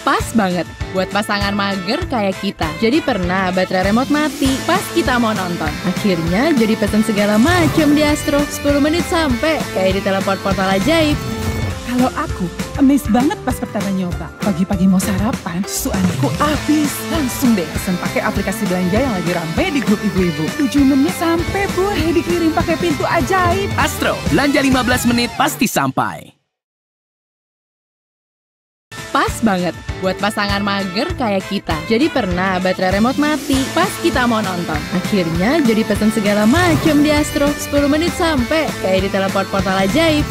Pas banget buat pasangan mager kayak kita. Jadi pernah baterai remote mati pas kita mau nonton. Akhirnya jadi pesen segala macam di Astro. 10 menit sampai kayak di teleport portal ajaib. Kalau aku, amazed banget pas pertama nyoba. Pagi-pagi mau sarapan, susu anakku habis. Langsung deh pesen pakai aplikasi belanja yang lagi ramai di grup ibu-ibu. 7 menit sampai, Bu. Dikirim pakai pintu ajaib. Astro, belanja 15 menit pasti sampai. Pas banget buat pasangan mager kayak kita. Jadi pernah baterai remote mati pas kita mau nonton. Akhirnya jadi pesen segala macam di Astro. 10 menit sampai kayak di teleport portal ajaib.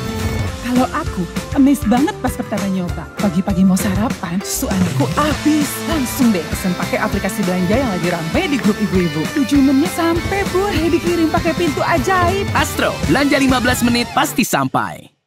Kalau aku, amazed banget pas pertama nyoba. Pagi-pagi mau sarapan, susu anakku habis. Langsung deh pesen pakai aplikasi belanja yang lagi ramai di grup ibu-ibu. 7 menit sampai, Bu. Dikirim pakai pintu ajaib. Astro, belanja 15 menit pasti sampai.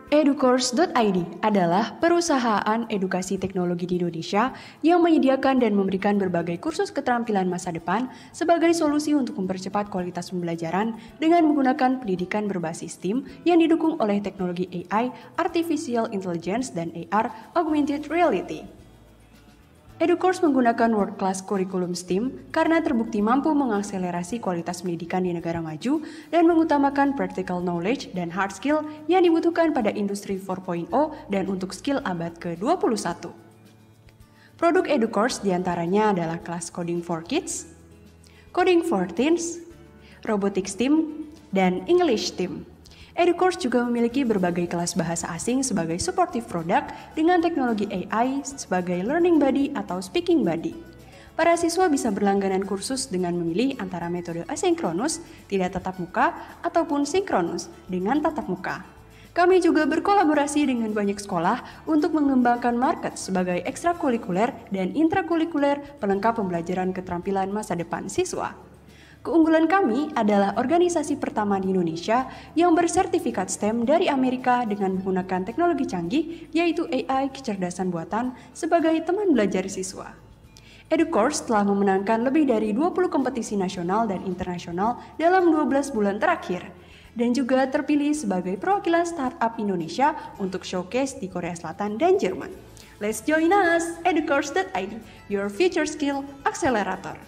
Educourse.id adalah perusahaan edukasi teknologi di Indonesia yang menyediakan dan memberikan berbagai kursus keterampilan masa depan sebagai solusi untuk mempercepat kualitas pembelajaran dengan menggunakan pendidikan berbasis STEAM yang didukung oleh teknologi AI, Artificial Intelligence, dan AR, Augmented Reality. Educourse menggunakan World Class Curriculum STEAM karena terbukti mampu mengakselerasi kualitas pendidikan di negara maju dan mengutamakan practical knowledge dan hard skill yang dibutuhkan pada industri 4.0 dan untuk skill abad ke-21. Produk Educourse diantaranya adalah kelas Coding for Kids, Coding for Teens, Robotics STEAM, dan English STEAM. Educourse juga memiliki berbagai kelas bahasa asing sebagai supportive product dengan teknologi AI sebagai learning buddy atau speaking buddy. Para siswa bisa berlangganan kursus dengan memilih antara metode asinkronus, tidak tatap muka, ataupun sinkronus dengan tatap muka. Kami juga berkolaborasi dengan banyak sekolah untuk mengembangkan market sebagai ekstrakurikuler dan intrakurikuler pelengkap pembelajaran keterampilan masa depan siswa. Keunggulan kami adalah organisasi pertama di Indonesia yang bersertifikat STEM dari Amerika dengan menggunakan teknologi canggih, yaitu AI kecerdasan buatan sebagai teman belajar siswa. Educourse telah memenangkan lebih dari 20 kompetisi nasional dan internasional dalam 12 bulan terakhir, dan juga terpilih sebagai perwakilan startup Indonesia untuk showcase di Korea Selatan dan Jerman. Let's join us, Educourse.id, your future skill accelerator.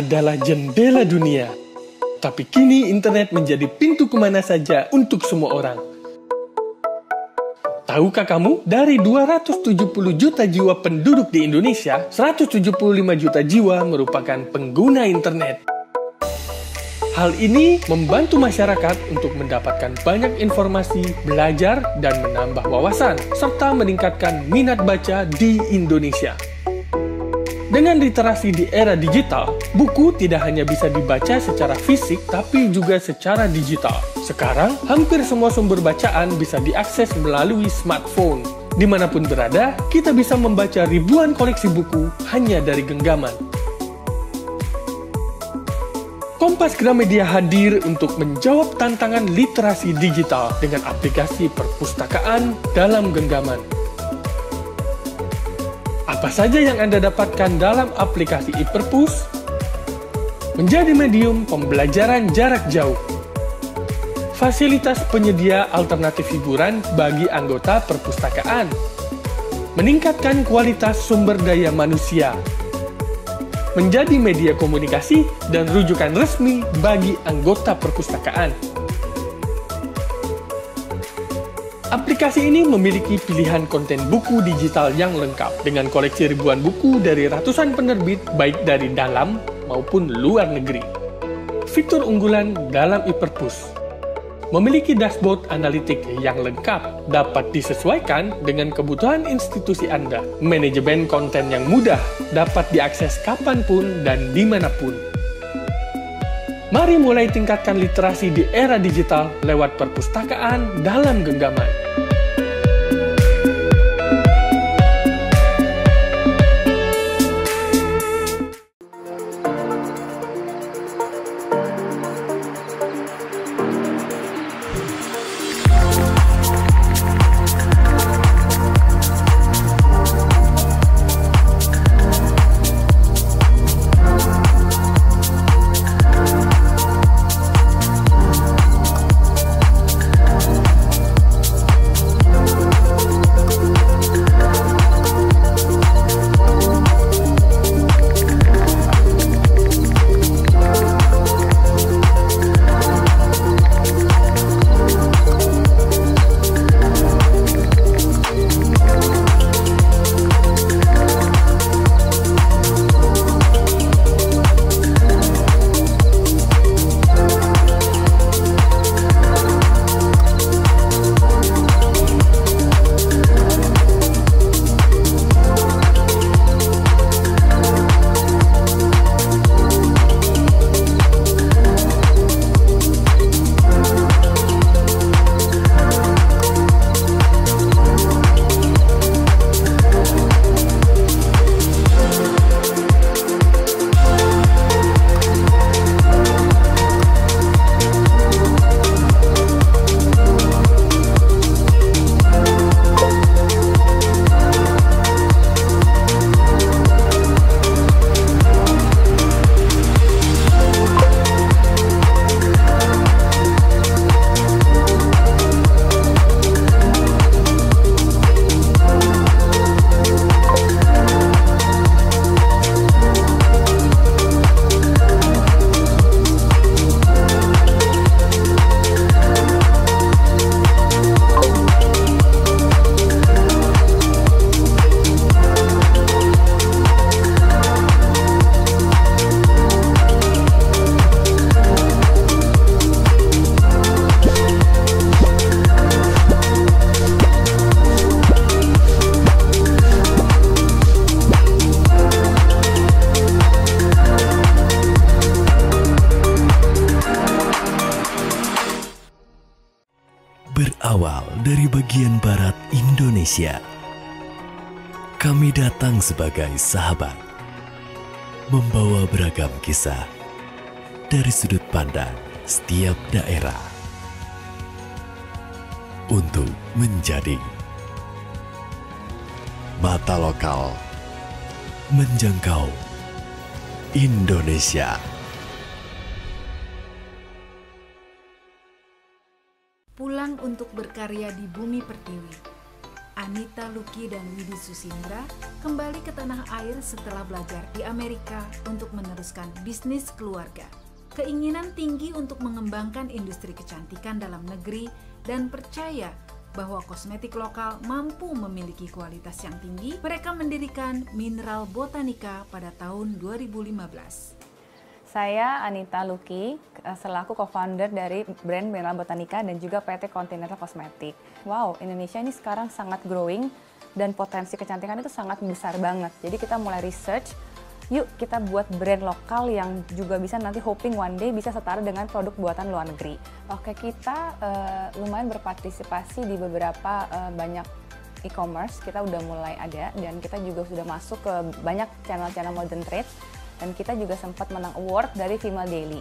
adalah jendela dunia. Tapi kini internet menjadi pintu kemana saja untuk semua orang. Tahukah kamu, dari 270 juta jiwa penduduk di Indonesia, 175 juta jiwa merupakan pengguna internet. Hal ini membantu masyarakat untuk mendapatkan banyak informasi, belajar, dan menambah wawasan, serta meningkatkan minat baca di Indonesia. Dengan literasi di era digital, buku tidak hanya bisa dibaca secara fisik, tapi juga secara digital. Sekarang, hampir semua sumber bacaan bisa diakses melalui smartphone. Dimanapun berada, kita bisa membaca ribuan koleksi buku hanya dari genggaman. Kompas Gramedia hadir untuk menjawab tantangan literasi digital dengan aplikasi perpustakaan dalam genggaman. Apa saja yang Anda dapatkan dalam aplikasi iPerpus? Menjadi medium pembelajaran jarak jauh. Fasilitas penyedia alternatif hiburan bagi anggota perpustakaan. Meningkatkan kualitas sumber daya manusia. Menjadi media komunikasi dan rujukan resmi bagi anggota perpustakaan. Aplikasi ini memiliki pilihan konten buku digital yang lengkap dengan koleksi ribuan buku dari ratusan penerbit baik dari dalam maupun luar negeri. Fitur unggulan dalam iPerpus memiliki dashboard analitik yang lengkap, dapat disesuaikan dengan kebutuhan institusi Anda. Manajemen konten yang mudah, dapat diakses kapanpun dan dimanapun. Mari mulai tingkatkan literasi di era digital lewat perpustakaan dalam genggaman. Berawal dari bagian barat Indonesia, kami datang sebagai sahabat, membawa beragam kisah dari sudut pandang setiap daerah untuk menjadi mata lokal menjangkau Indonesia. Pulang untuk berkarya di bumi pertiwi Anita Luki dan Widi Susindra kembali ke tanah air setelah belajar di Amerika untuk meneruskan bisnis keluarga. Keinginan tinggi untuk mengembangkan industri kecantikan dalam negeri dan percaya bahwa kosmetik lokal mampu memiliki kualitas yang tinggi, mereka mendirikan Mineral Botanica pada tahun 2015. Saya Anita Luki, selaku co-founder dari brand Mineral Botanica dan juga PT Continental Cosmetic. Wow, Indonesia ini sekarang sangat growing dan potensi kecantikan itu sangat besar banget. Jadi kita mulai research, yuk kita buat brand lokal yang juga bisa nanti hoping one day bisa setara dengan produk buatan luar negeri. Oke, kita lumayan berpartisipasi di beberapa banyak e-commerce, kita udah mulai ada dan kita juga sudah masuk ke banyak channel-channel modern trade. Dan kita juga sempat menang award dari Female Daily.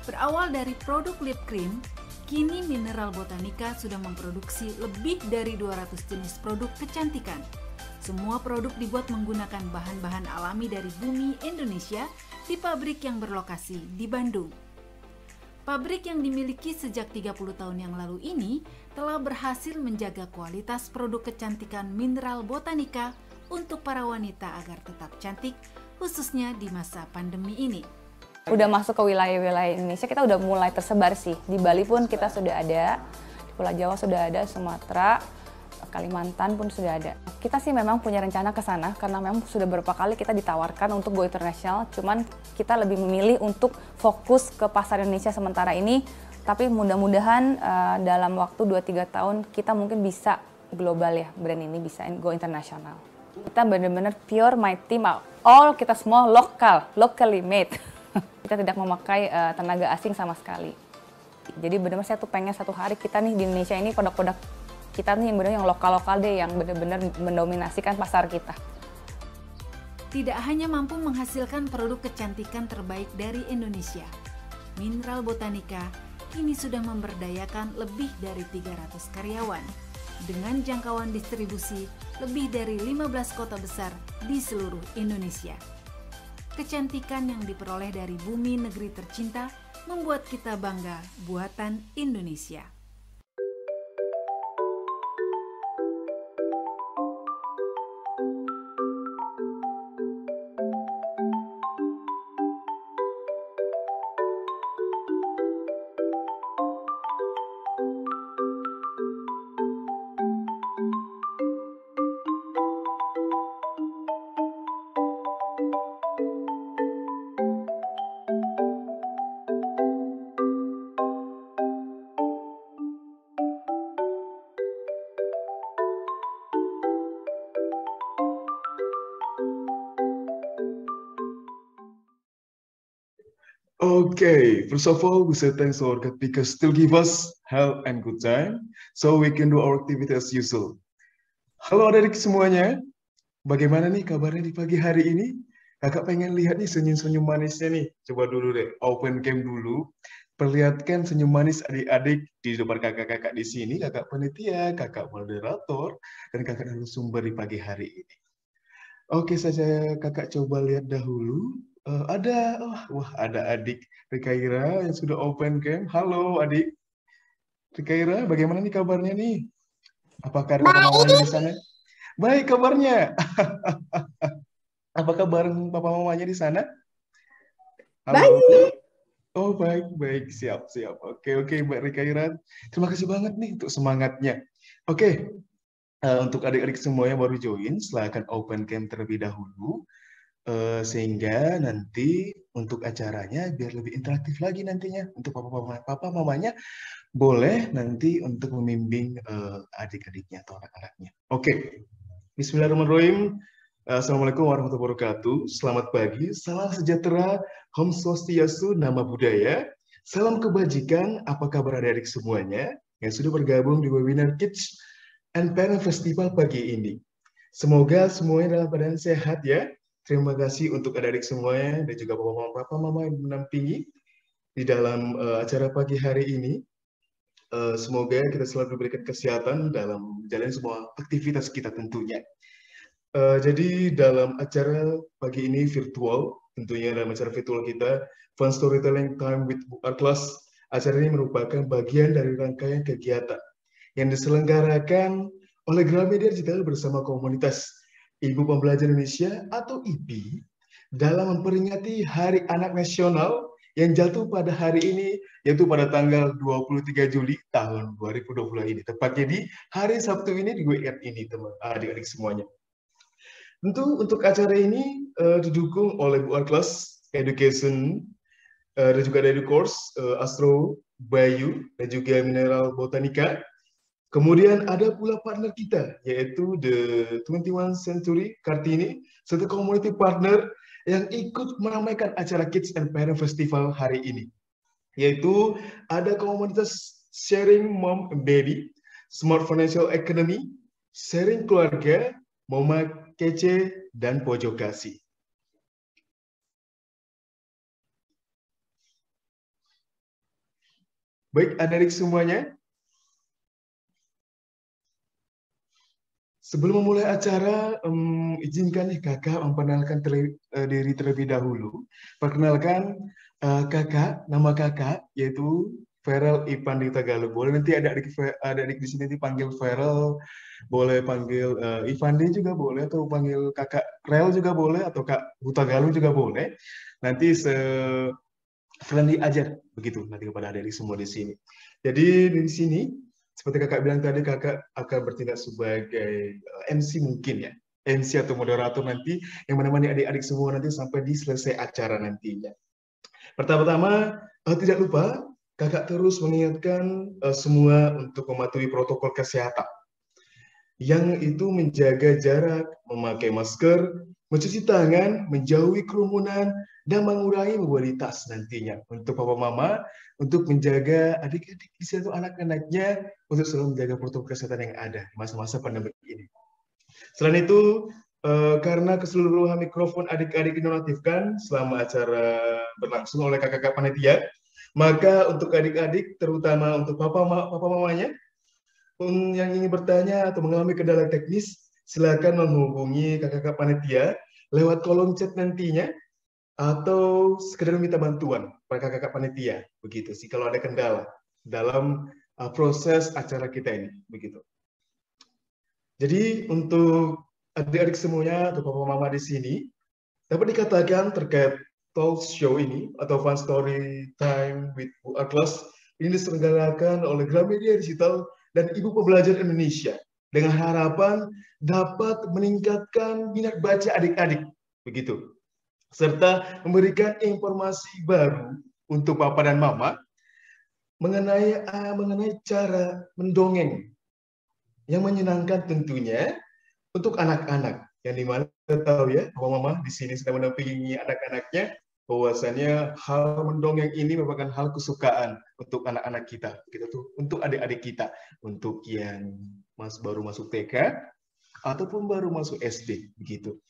Berawal dari produk lip cream, kini Mineral Botanica sudah memproduksi lebih dari 200 jenis produk kecantikan. Semua produk dibuat menggunakan bahan-bahan alami dari bumi Indonesia di pabrik yang berlokasi di Bandung. Pabrik yang dimiliki sejak 30 tahun yang lalu ini telah berhasil menjaga kualitas produk kecantikan Mineral Botanica untuk para wanita agar tetap cantik, khususnya di masa pandemi ini. Udah masuk ke wilayah-wilayah Indonesia, kita udah mulai tersebar sih. Di Bali pun kita sudah ada, di Pulau Jawa sudah ada, Sumatera, Kalimantan pun sudah ada. Kita sih memang punya rencana ke sana karena memang sudah beberapa kali kita ditawarkan untuk go internasional, cuman kita lebih memilih untuk fokus ke pasar Indonesia sementara ini. Tapi mudah-mudahan dalam waktu 2-3 tahun kita mungkin bisa global ya, brand ini bisa go internasional. Kita benar-benar pure my team, all kita semua lokal, locally made. Kita tidak memakai tenaga asing sama sekali. Jadi benar-benar saya tuh pengen satu hari kita nih di Indonesia ini produk-produk kita nih yang benar yang lokal-lokal deh, yang benar-benar mendominasikan pasar kita. Tidak hanya mampu menghasilkan produk kecantikan terbaik dari Indonesia, Mineral Botanica kini sudah memberdayakan lebih dari 300 karyawan dengan jangkauan distribusi lebih dari 15 kota besar di seluruh Indonesia. Kecantikan yang diperoleh dari bumi negeri tercinta membuat kita bangga buatan Indonesia. Okay, first of all, we say thanks to our God because still give us health and good time, so we can do our activity as usual. Halo adik semuanya, bagaimana nih kabarnya di pagi hari ini? Kakak pengen lihat nih senyum-senyum manisnya nih. Coba dulu deh, open cam dulu. Perlihatkan senyum manis adik-adik di depan kakak-kakak di sini, kakak panitia, kakak moderator, dan kakak narasumber di pagi hari ini. Oke saja, kakak coba lihat dahulu. Ada adik Rikaira yang sudah open cam. Halo adik Rikaira, bagaimana nih kabarnya nih? Apakah ada mamanya di sana? Baik kabarnya. Apakah bareng papa mamanya di sana? Halo. Baik. Oh baik, siap. Oke, Mbak Rikaira. Terima kasih banget nih untuk semangatnya. Oke, untuk adik-adik semua yang baru join, silakan open cam terlebih dahulu. Sehingga nanti untuk acaranya biar lebih interaktif lagi nantinya untuk papa mamanya boleh nanti untuk membimbing adik-adiknya atau anak-anaknya. Oke, Bismillahirrahmanirrahim. Assalamualaikum warahmatullahi wabarakatuh. Selamat pagi, salam sejahtera, Om Swastiastu, Nama Budaya, salam kebajikan. Apa kabar adik-adik semuanya yang sudah bergabung di webinar Kids and Parent Festival pagi ini? Semoga semuanya dalam keadaan sehat ya. Terima kasih untuk adik-adik semuanya dan juga papa mama yang menampingi di dalam acara pagi hari ini. Semoga kita selalu diberikan kesehatan dalam menjalani semua aktivitas kita tentunya. Jadi dalam acara pagi ini virtual, tentunya dalam acara virtual kita, Fun Storytelling Time with Our Class, acara ini merupakan bagian dari rangkaian kegiatan yang diselenggarakan oleh Gramedia Digital bersama komunitas Ibu Pembelajar Indonesia atau IPI dalam memperingati Hari Anak Nasional yang jatuh pada hari ini, yaitu pada tanggal 23 Juli tahun 2020 ini. Tepatnya di hari Sabtu ini, di weekend ini, teman adik-adik semuanya. Tentu untuk acara ini didukung oleh Bu Class Education dan juga dari course Astro, Bayu, dan juga Mineral Botanica. Kemudian ada pula partner kita, yaitu The 21 Century Kartini, serta community partner yang ikut meramaikan acara Kids and Parent Festival hari ini. Yaitu ada komunitas Sharing Mom and Baby, Smart Financial Academy, Sharing Keluarga, Mama Kece, dan Pojok Kasih. Baik, adik-adik semuanya, sebelum memulai acara, izinkan nih kakak memperkenalkan diri terlebih dahulu. Perkenalkan kakak, nama kakak yaitu Feral Ipandi Tagalog. Boleh nanti adik-adik di sini dipanggil Feral, boleh panggil Ipandi juga boleh, atau panggil kakak Rel juga boleh, atau kak Hutagalog juga boleh. Nanti friendly aja begitu nanti kepada adik-adik semua di sini. Jadi di sini, seperti kakak bilang tadi, kakak akan bertindak sebagai MC mungkin ya. MC atau moderator nanti yang menemani adik-adik semua nanti sampai di selesai acara nantinya. Pertama-tama, tidak lupa kakak terus mengingatkan semua untuk mematuhi protokol kesehatan. Yang itu menjaga jarak, memakai masker, mencuci tangan, menjauhi kerumunan, dan mengurangi mobilitas nantinya. Untuk papa mama, untuk menjaga adik-adik di situ anak-anaknya untuk selalu menjaga protokol kesehatan yang ada di masa-masa pandemi ini. Selain itu, karena keseluruhan mikrofon adik-adik dinonaktifkan selama acara berlangsung oleh kakak-kakak panitia, maka untuk adik-adik, terutama untuk papa mamanya, yang ingin bertanya atau mengalami kendala teknis, silakan menghubungi kakak-kakak panitia lewat kolom chat nantinya, atau sekedar minta bantuan pada kakak-kakak panitia, begitu sih kalau ada kendala dalam proses acara kita ini, begitu. Jadi untuk adik-adik semuanya atau papa mama di sini, dapat dikatakan terkait talk show ini atau Fun Story Time with Bu Atlas ini diselenggarakan oleh Gramedia Digital dan Ibu Pembelajar Indonesia dengan harapan dapat meningkatkan minat baca adik-adik, begitu, serta memberikan informasi baru untuk papa dan mama mengenai cara mendongeng yang menyenangkan tentunya untuk anak-anak, yang dimana kita tahu ya, papa mama di sini sedang mendampingi anak-anaknya, bahwasannya hal mendongeng ini merupakan hal kesukaan untuk anak-anak kita, gitu tuh, untuk adik-adik kita, untuk yang baru masuk TK ataupun baru masuk SD, begitu.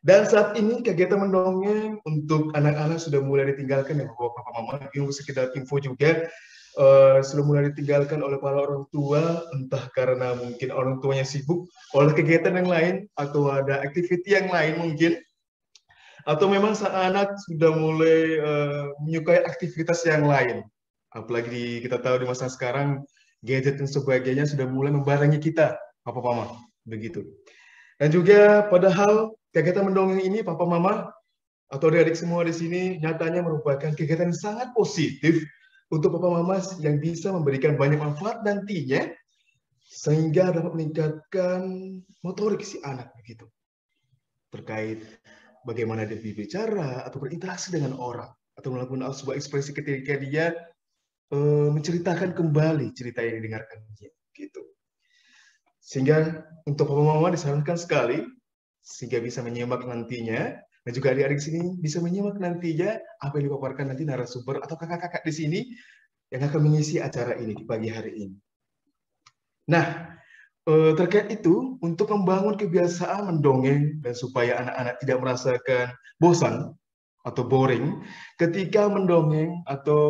Dan saat ini kegiatan mendongeng untuk anak-anak sudah mulai ditinggalkan ya papa mama. Ini sekedar info juga, sudah mulai ditinggalkan oleh para orang tua, entah karena mungkin orang tuanya sibuk oleh kegiatan yang lain atau ada aktiviti yang lain mungkin, atau memang sang anak sudah mulai menyukai aktivitas yang lain. Apalagi kita tahu di masa sekarang gadget dan sebagainya sudah mulai membarengi kita, papa mama, begitu. Dan juga padahal kegiatan mendongeng ini, papa mama atau adik-adik semua di sini nyatanya merupakan kegiatan yang sangat positif untuk papa mama yang bisa memberikan banyak manfaat nantinya sehingga dapat meningkatkan motorik si anak, begitu. Terkait bagaimana dia berbicara atau berinteraksi dengan orang atau melakukan sebuah ekspresi ketika dia menceritakan kembali cerita yang didengarkannya, gitu. Sehingga untuk papa mama disarankan sekali sehingga bisa menyimak nantinya, dan juga adik-adik sini bisa menyimak nantinya apa yang dipaparkan nanti narasumber atau kakak-kakak di sini yang akan mengisi acara ini di pagi hari ini. Nah, terkait itu, untuk membangun kebiasaan mendongeng dan supaya anak-anak tidak merasakan bosan atau boring ketika mendongeng atau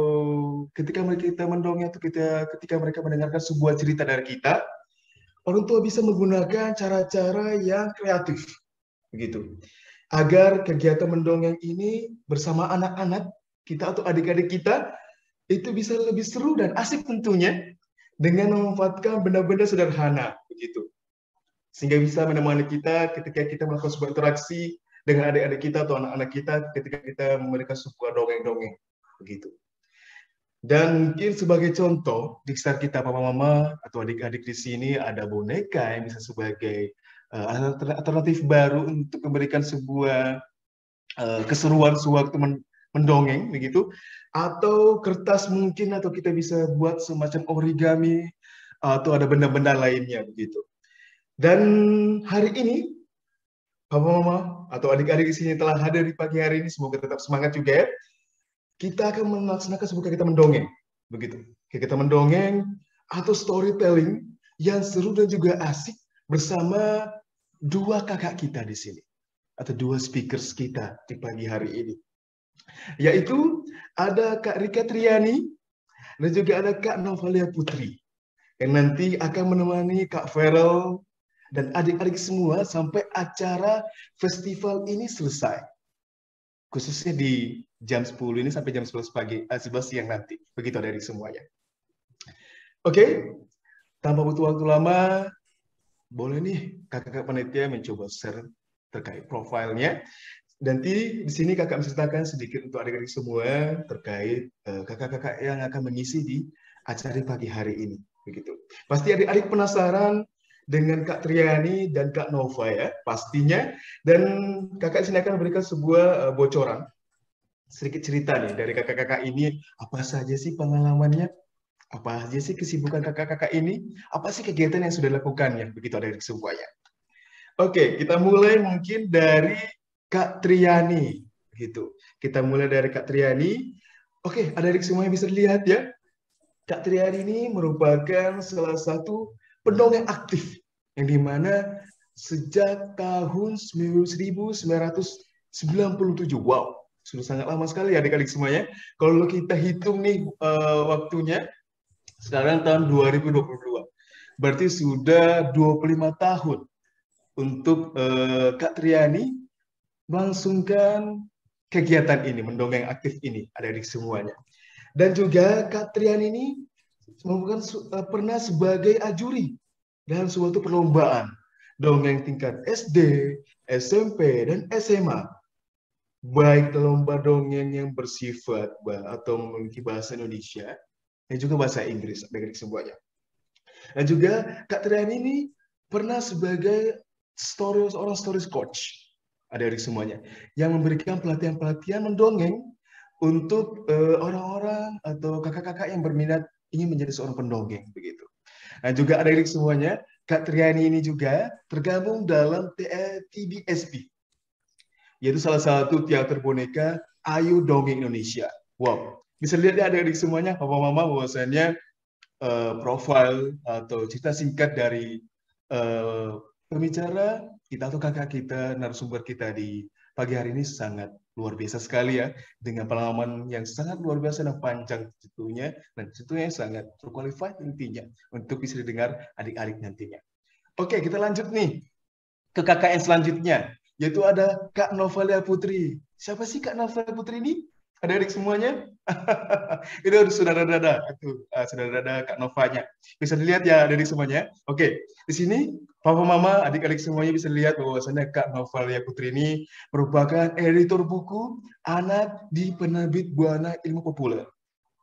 ketika kita mendongeng atau ketika mereka mendengarkan sebuah cerita dari kita, orang tua bisa menggunakan cara-cara yang kreatif, begitu, agar kegiatan mendongeng ini bersama anak-anak kita atau adik-adik kita itu bisa lebih seru dan asik tentunya, dengan memanfaatkan benda-benda sederhana begitu. Sehingga bisa menemani kita ketika kita melakukan sebuah interaksi dengan adik-adik kita atau anak-anak kita ketika kita memberikan sebuah dongeng-dongeng begitu. Dan mungkin sebagai contoh di sekitar kita papa mama atau adik-adik di sini ada boneka yang bisa sebagai alternatif baru untuk memberikan sebuah keseruan sewaktu mendongeng begitu, atau kertas mungkin, atau kita bisa buat semacam origami atau ada benda-benda lainnya begitu. Dan hari ini papa mama atau adik-adik di sini telah hadir di pagi hari ini, semoga tetap semangat juga ya. Kita akan melaksanakan sebuah kegiatan mendongeng begitu. Kegiatan mendongeng atau storytelling yang seru dan juga asik bersama dua kakak kita di sini atau dua speakers kita di pagi hari ini. Yaitu ada Kak Rika Triani dan juga ada Kak Novalia Putri yang nanti akan menemani Kak Farel dan adik-adik semua sampai acara festival ini selesai. Khususnya di jam 10 ini sampai jam 11 pagi, 11 siang nanti. Begitu dari semuanya. Oke, tanpa butuh waktu lama, boleh nih kakak-kakak panitia mencoba share terkait profilnya. Nanti di sini kakak menceritakan sedikit untuk adik-adik semua terkait kakak-kakak yang akan mengisi di acara pagi hari ini. Begitu. Pasti adik-adik penasaran dengan Kak Triani dan Kak Nova ya, pastinya. Dan kakak sini akan memberikan sebuah bocoran, sedikit cerita nih dari kakak-kakak ini, apa saja sih pengalamannya, apa aja sih kesibukan kakak-kakak ini, apa sih kegiatan yang sudah dilakukannya, begitu adik-adik semuanya. Oke, kita mulai mungkin dari Kak Triani, gitu. Kita mulai dari Kak Triani. Oke, adik-adik semuanya bisa dilihat ya, Kak Triani ini merupakan salah satu pendongeng aktif yang dimana sejak tahun 1997, wow, sudah sangat lama sekali ya adik-adik semuanya. Kalau kita hitung nih waktunya, sekarang tahun 2022, berarti sudah 25 tahun untuk Kak Triani melangsungkan kegiatan ini, mendongeng aktif ini adik-adik semuanya. Dan juga Kak Triani ini pernah sebagai ajuri dalam suatu perlombaan dongeng tingkat SD, SMP, dan SMA. Baik lomba dongeng yang bersifat atau memiliki bahasa Indonesia dan juga bahasa Inggris adik-adik semuanya. Dan juga Kak Triani ini pernah sebagai seorang stories coach adik-adik semuanya yang memberikan pelatihan-pelatihan mendongeng untuk orang-orang atau kakak-kakak yang berminat ingin menjadi seorang pendongeng begitu. Nah juga adik-adik semuanya, Kak Triani ini juga tergabung dalam TBSP, yaitu salah satu teater boneka Ayu Dongeng Indonesia. Wow, bisa lihat ya adik-adik semuanya, papa mama bahwasannya profil atau cerita singkat dari pembicara kita atau kakak kita, narasumber kita di pagi hari ini sangat luar biasa sekali ya, dengan pengalaman yang sangat luar biasa dan panjang tentunya, dan tentunya sangat terqualified intinya untuk bisa didengar adik-adik nantinya. Oke, kita lanjut nih ke kakak yang selanjutnya, yaitu ada Kak Novalia Putri. Siapa sih Kak Novalia Putri ini? Adik-adik semuanya? Itu saudara-dada, saudara-dada Kak Novanya. Bisa dilihat ya adik-adik semuanya. Oke, di sini papa mama, adik-adik semuanya bisa lihat bahwasannya Kak Novalia Putri ini merupakan editor buku anak di Penerbit Buana Ilmu Populer,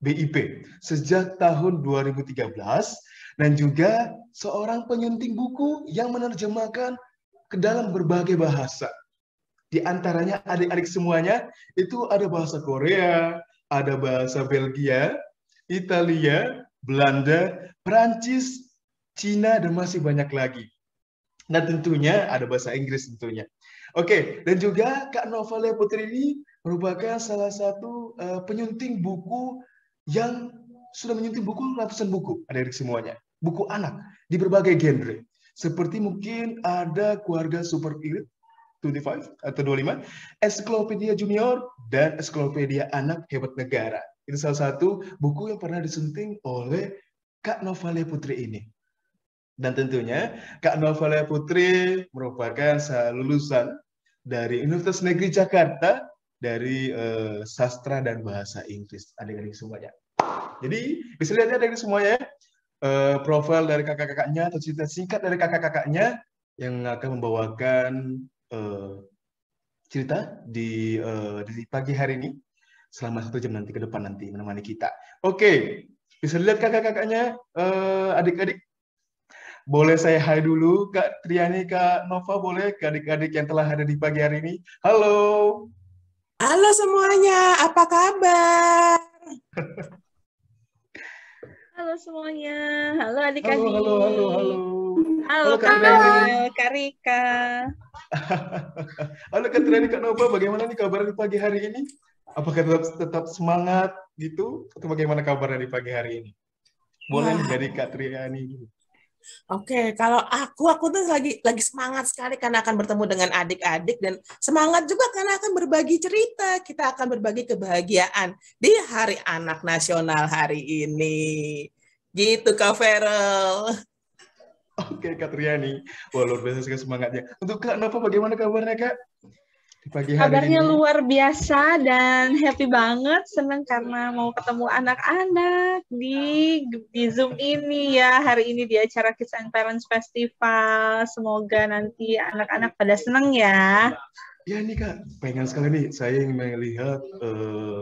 BIP, sejak tahun 2013, dan juga seorang penyunting buku yang menerjemahkan ke dalam berbagai bahasa. Di antaranya adik-adik semuanya itu ada bahasa Korea, ada bahasa Belgia, Italia, Belanda, Perancis, Cina, dan masih banyak lagi. Dan tentunya ada bahasa Inggris tentunya. Oke, dan juga Kak Novalia Putri ini merupakan salah satu penyunting buku yang sudah menyunting buku ratusan buku, adik-adik semuanya. Buku anak di berbagai genre. Seperti mungkin ada Keluarga Super Irit 25 atau 25, Ensiklopedia Junior, dan Ensiklopedia Anak Hebat Negara. Itu salah satu buku yang pernah disunting oleh Kak Novalia Putri ini. Dan tentunya Kak Novalia Putri merupakan lulusan dari Universitas Negeri Jakarta dari sastra dan bahasa Inggris, adik-adik semuanya. Jadi bisa lihat adik-adik semuanya, profil dari kakak-kakaknya atau cerita singkat dari kakak-kakaknya yang akan membawakan cerita di pagi hari ini selama 1 jam nanti ke depan nanti menemani kita. Oke, bisa dilihat kakak-kakaknya, adik-adik. Boleh saya hai dulu, Kak Triani, Kak Nova, boleh ke adik-adik yang telah ada di pagi hari ini. Halo. Halo semuanya, apa kabar? Halo semuanya, halo Halo, adik-adik. halo, halo, halo. Halo Kak Triani. Kak Rika. Halo Kak Triani, Kak Nova, bagaimana nih kabar di pagi hari ini? Apakah tetap semangat gitu? Atau bagaimana kabarnya di pagi hari ini? Boleh nih dari Kak Triani dulu. Oke, kalau aku tuh lagi semangat sekali karena akan bertemu dengan adik-adik dan semangat juga karena akan berbagi cerita. Kita akan berbagi kebahagiaan di Hari Anak Nasional hari ini. Gitu Kak Ferel. Oke Kak Triani, wah luar biasa sekali semangatnya. Untuk Kak Nova, bagaimana kabarnya Kak? Di pagi hari Kabarnya ini. luar biasa dan happy banget, senang karena mau ketemu anak-anak di Zoom ini ya. Hari ini di acara Kids and Parents Festival. Semoga nanti anak-anak pada senang ya. Ya nih Kak, pengen sekali nih saya ingin melihat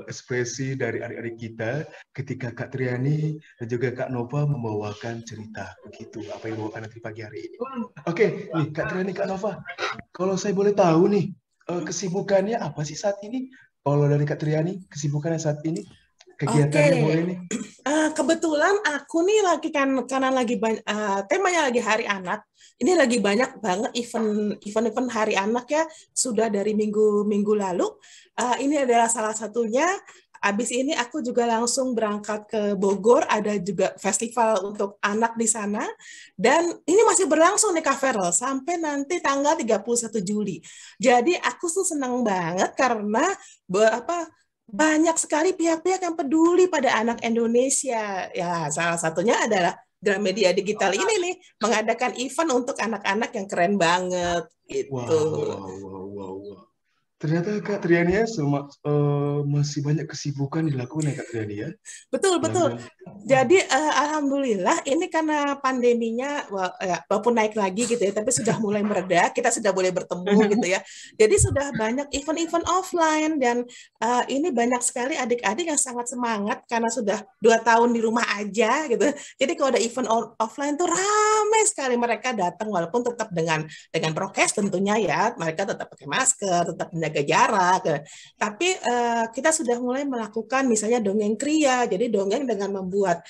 ekspresi dari adik-adik kita ketika Kak Triani dan juga Kak Nova membawakan cerita begitu apa yang dibawakan nanti pagi hari ini. Oke, nih Kak Triani, Kak Nova, kalau saya boleh tahu nih kesibukannya apa sih saat ini? Kalau dari Kak Triani, kesibukannya saat ini, kegiatannya boleh nih? Kebetulan aku nih karena lagi temanya lagi Hari Anak. Ini lagi banyak banget event Hari Anak ya, sudah dari minggu lalu. Ini adalah salah satunya. Abis ini aku juga langsung berangkat ke Bogor, ada juga festival untuk anak di sana. Dan ini masih berlangsung nih Kak Ferel, sampai nanti tanggal 31 Juli. Jadi aku tuh senang banget karena banyak sekali pihak-pihak yang peduli pada anak Indonesia. Ya, salah satunya adalah Gramedia Digital ini nih, mengadakan event untuk anak-anak yang keren banget. Gitu. Wow. Ternyata Kak Triani ya masih banyak kesibukan dilakukan ya Kak Triani ya? Betul. Jadi alhamdulillah ini karena pandeminya walaupun naik lagi gitu ya, tapi sudah mulai mereda, kita sudah boleh bertemu gitu ya. Jadi sudah banyak event-event offline dan ini banyak sekali adik-adik yang sangat semangat karena sudah 2 tahun di rumah aja gitu. Jadi kalau ada event offline tuh ramai sekali mereka datang walaupun tetap dengan prokes tentunya ya, mereka tetap pakai masker, tetap menjaga jarak. Tapi kita sudah mulai melakukan misalnya dongeng kriya, jadi dongeng dengan membuat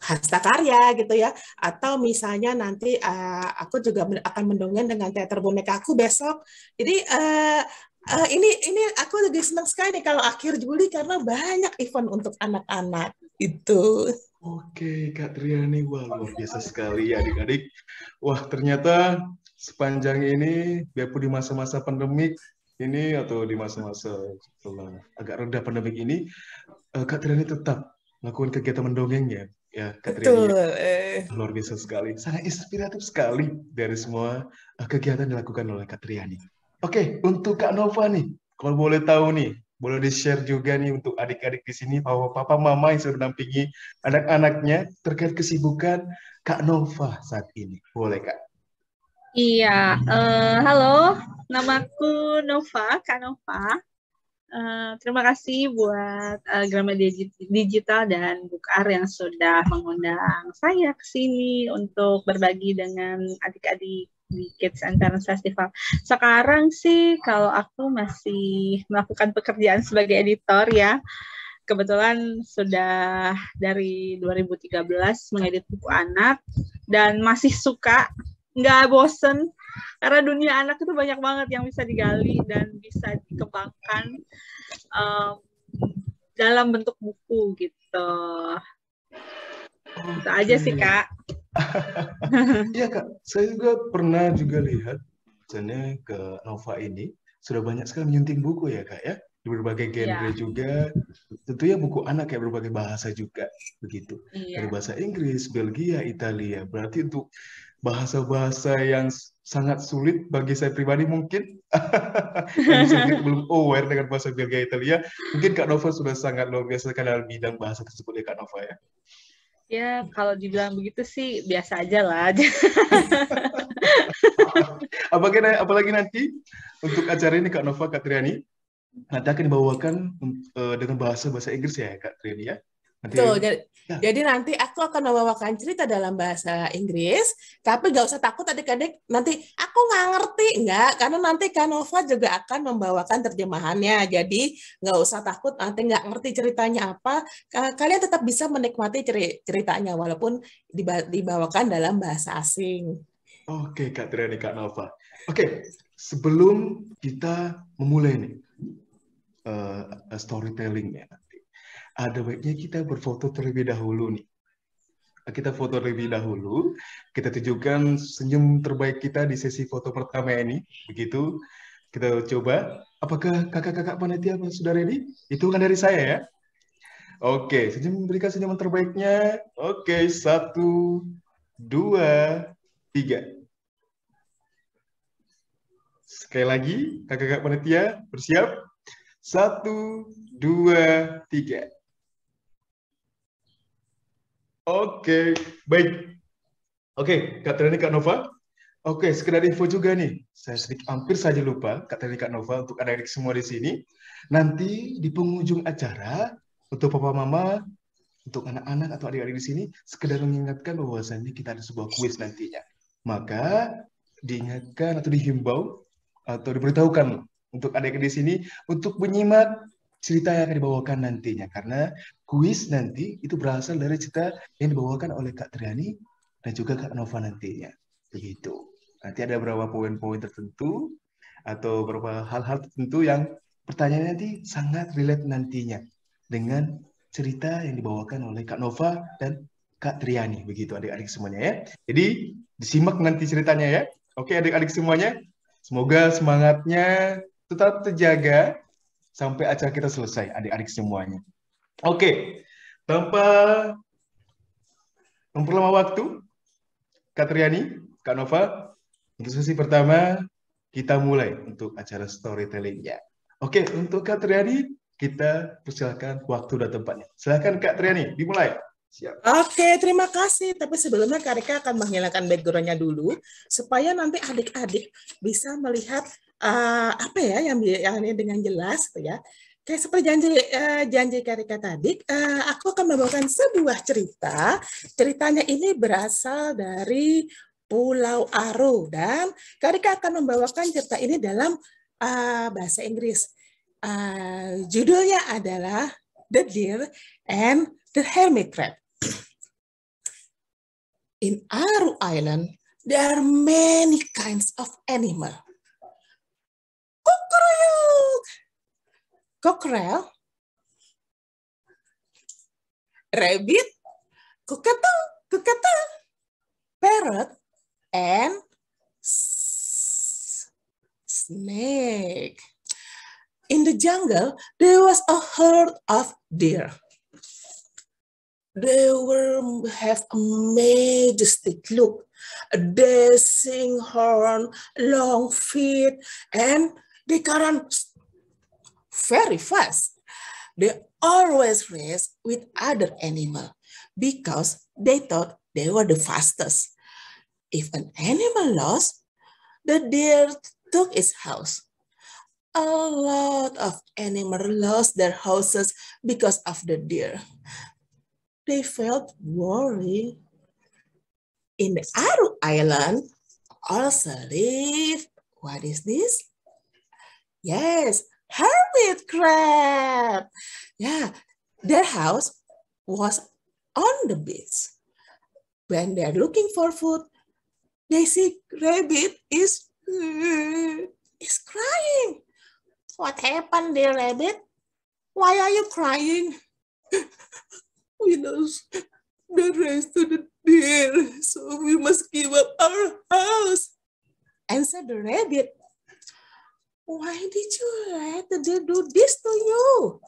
hastakarya gitu ya, atau misalnya nanti aku juga akan mendongeng dengan teater boneka aku besok. Jadi ini aku lebih senang sekali nih kalau akhir Juli karena banyak event untuk anak-anak itu. Oke Kak Triani, wah luar biasa sekali ya adik-adik. Wah ternyata sepanjang ini, biarpun di masa-masa pandemik ini atau di masa-masa setelah agak reda pandemik ini, Kak Triani tetap melakukan kegiatan mendongeng ya Kak Triani. Luar biasa sekali, sangat inspiratif sekali dari semua kegiatan dilakukan oleh Kak Triani. Oke, untuk Kak Nova nih, kalau boleh tahu nih, boleh di-share juga nih untuk adik-adik di sini, papa mama yang sudah mendampingi anak-anaknya terkait kesibukan Kak Nova saat ini. Boleh Kak? Iya, halo, namaku Nova, Kak Nova. Terima kasih buat Gramedia Digital dan Bukar yang sudah mengundang saya ke sini untuk berbagi dengan adik-adik di Kids and Parents Festival. Sekarang sih kalau aku masih melakukan pekerjaan sebagai editor ya. Kebetulan sudah dari 2013 mengedit buku anak dan masih suka, nggak bosen karena dunia anak itu banyak banget yang bisa digali dan bisa dikembangkan dalam bentuk buku gitu. Itu aja sih Kak. Iya Kak, saya juga pernah lihat misalnya ke Nova ini sudah banyak sekali menyunting buku ya Kak ya, di berbagai genre juga, tentunya buku anak ya, berbagai bahasa juga begitu, dari bahasa Inggris, Belgia, Italia. Berarti untuk bahasa-bahasa yang sangat sulit bagi saya pribadi mungkin, yang belum aware dengan bahasa Belgia, Italia, mungkin Kak Nova sudah sangat luar biasa dalam bidang bahasa tersebut ya Kak Nova ya. Ya, kalau dibilang begitu sih biasa aja lah. Apalagi nanti untuk acara ini Kak Nova, Kak Triani, nanti akan dibawakan dengan bahasa Inggris ya Kak Triani ya. Nanti Tuh, ya. jadi nanti aku akan membawakan cerita dalam bahasa Inggris, tapi nggak usah takut adik-adik, nanti aku nggak ngerti, nggak, karena nanti Kanova juga akan membawakan terjemahannya, jadi nggak usah takut nanti nggak ngerti ceritanya apa, kalian tetap bisa menikmati ceritanya, walaupun dibawakan dalam bahasa asing. Oke, Kak Triani, Kak Nova. Oke, sebelum kita memulai nih storytellingnya, ada baiknya kita berfoto terlebih dahulu nih. Kita foto terlebih dahulu, kita tunjukkan senyum terbaik kita di sesi foto pertama ini. Begitu, kita coba. Apakah kakak-kakak panitia sudah ready? Hitungan dari saya ya. Oke, berikan senyuman terbaiknya. Oke, 1, 2, 3. Sekali lagi, kakak-kakak panitia bersiap. 1, 2, 3. Oke, baik. Oke, Kak Triani, Kak Nova. Oke, sekedar info juga nih. Saya hampir saja lupa, Kak Triani, Kak Nova, untuk adik-adik semua di sini. Nanti di penghujung acara, untuk papa mama, untuk anak-anak atau adik-adik di sini, sekedar mengingatkan bahwasannya kita ada sebuah kuis nantinya. Maka diingatkan atau dihimbau atau diberitahukan untuk adik-adik di sini untuk menyimak cerita yang akan dibawakan nantinya, karena kuis nanti itu berasal dari cerita yang dibawakan oleh Kak Triani dan juga Kak Nova nantinya. Begitu. Nanti ada beberapa poin-poin tertentu atau beberapa hal-hal tertentu yang pertanyaannya nanti sangat relate nantinya dengan cerita yang dibawakan oleh Kak Nova dan Kak Triani. Begitu adik-adik semuanya ya. Jadi disimak nanti ceritanya ya. Oke adik-adik semuanya. Semoga semangatnya tetap terjaga sampai acara kita selesai, adik-adik semuanya. Oke, tanpa memperlama waktu, Kak Triani, Kak Nova, untuk sesi pertama, kita mulai untuk acara storytelling-nya. Oke, untuk Kak Triani, kita persilakan waktu dan tempatnya. Silakan Kak Triani, dimulai. Siap. Oke, terima kasih. Tapi sebelumnya Kak Rika akan menghilangkan background-nya dulu, supaya nanti adik-adik bisa melihat apa ya yang ini dengan jelas, gitu ya. Kayak seperti janji Kak Rika tadi, aku akan membawakan sebuah cerita. Ceritanya ini berasal dari Pulau Aro, dan Kak Rika akan membawakan cerita ini dalam bahasa Inggris. Judulnya adalah The Deer and the Hermit Crab. In Aru Island, there are many kinds of animals. Cockerel, rabbit, cockatoo, parrot, and snake. In the jungle, there was a herd of deer. They have a majestic look, a dancing horn, long feet, and they can run very fast. They always race with other animals because they thought they were the fastest. If an animal lost, the deer took its house. A lot of animals lost their houses because of the deer. They felt worried. In the Aru Island also lived, what is this? Yes, hermit crab. Yeah, their house was on the beach. When they're looking for food, they see rabbit is crying. What happened, dear rabbit? Why are you crying? We lost the rest of the deer, so we must give up our house. Answered the rabbit. Why did you let the deer do this to you?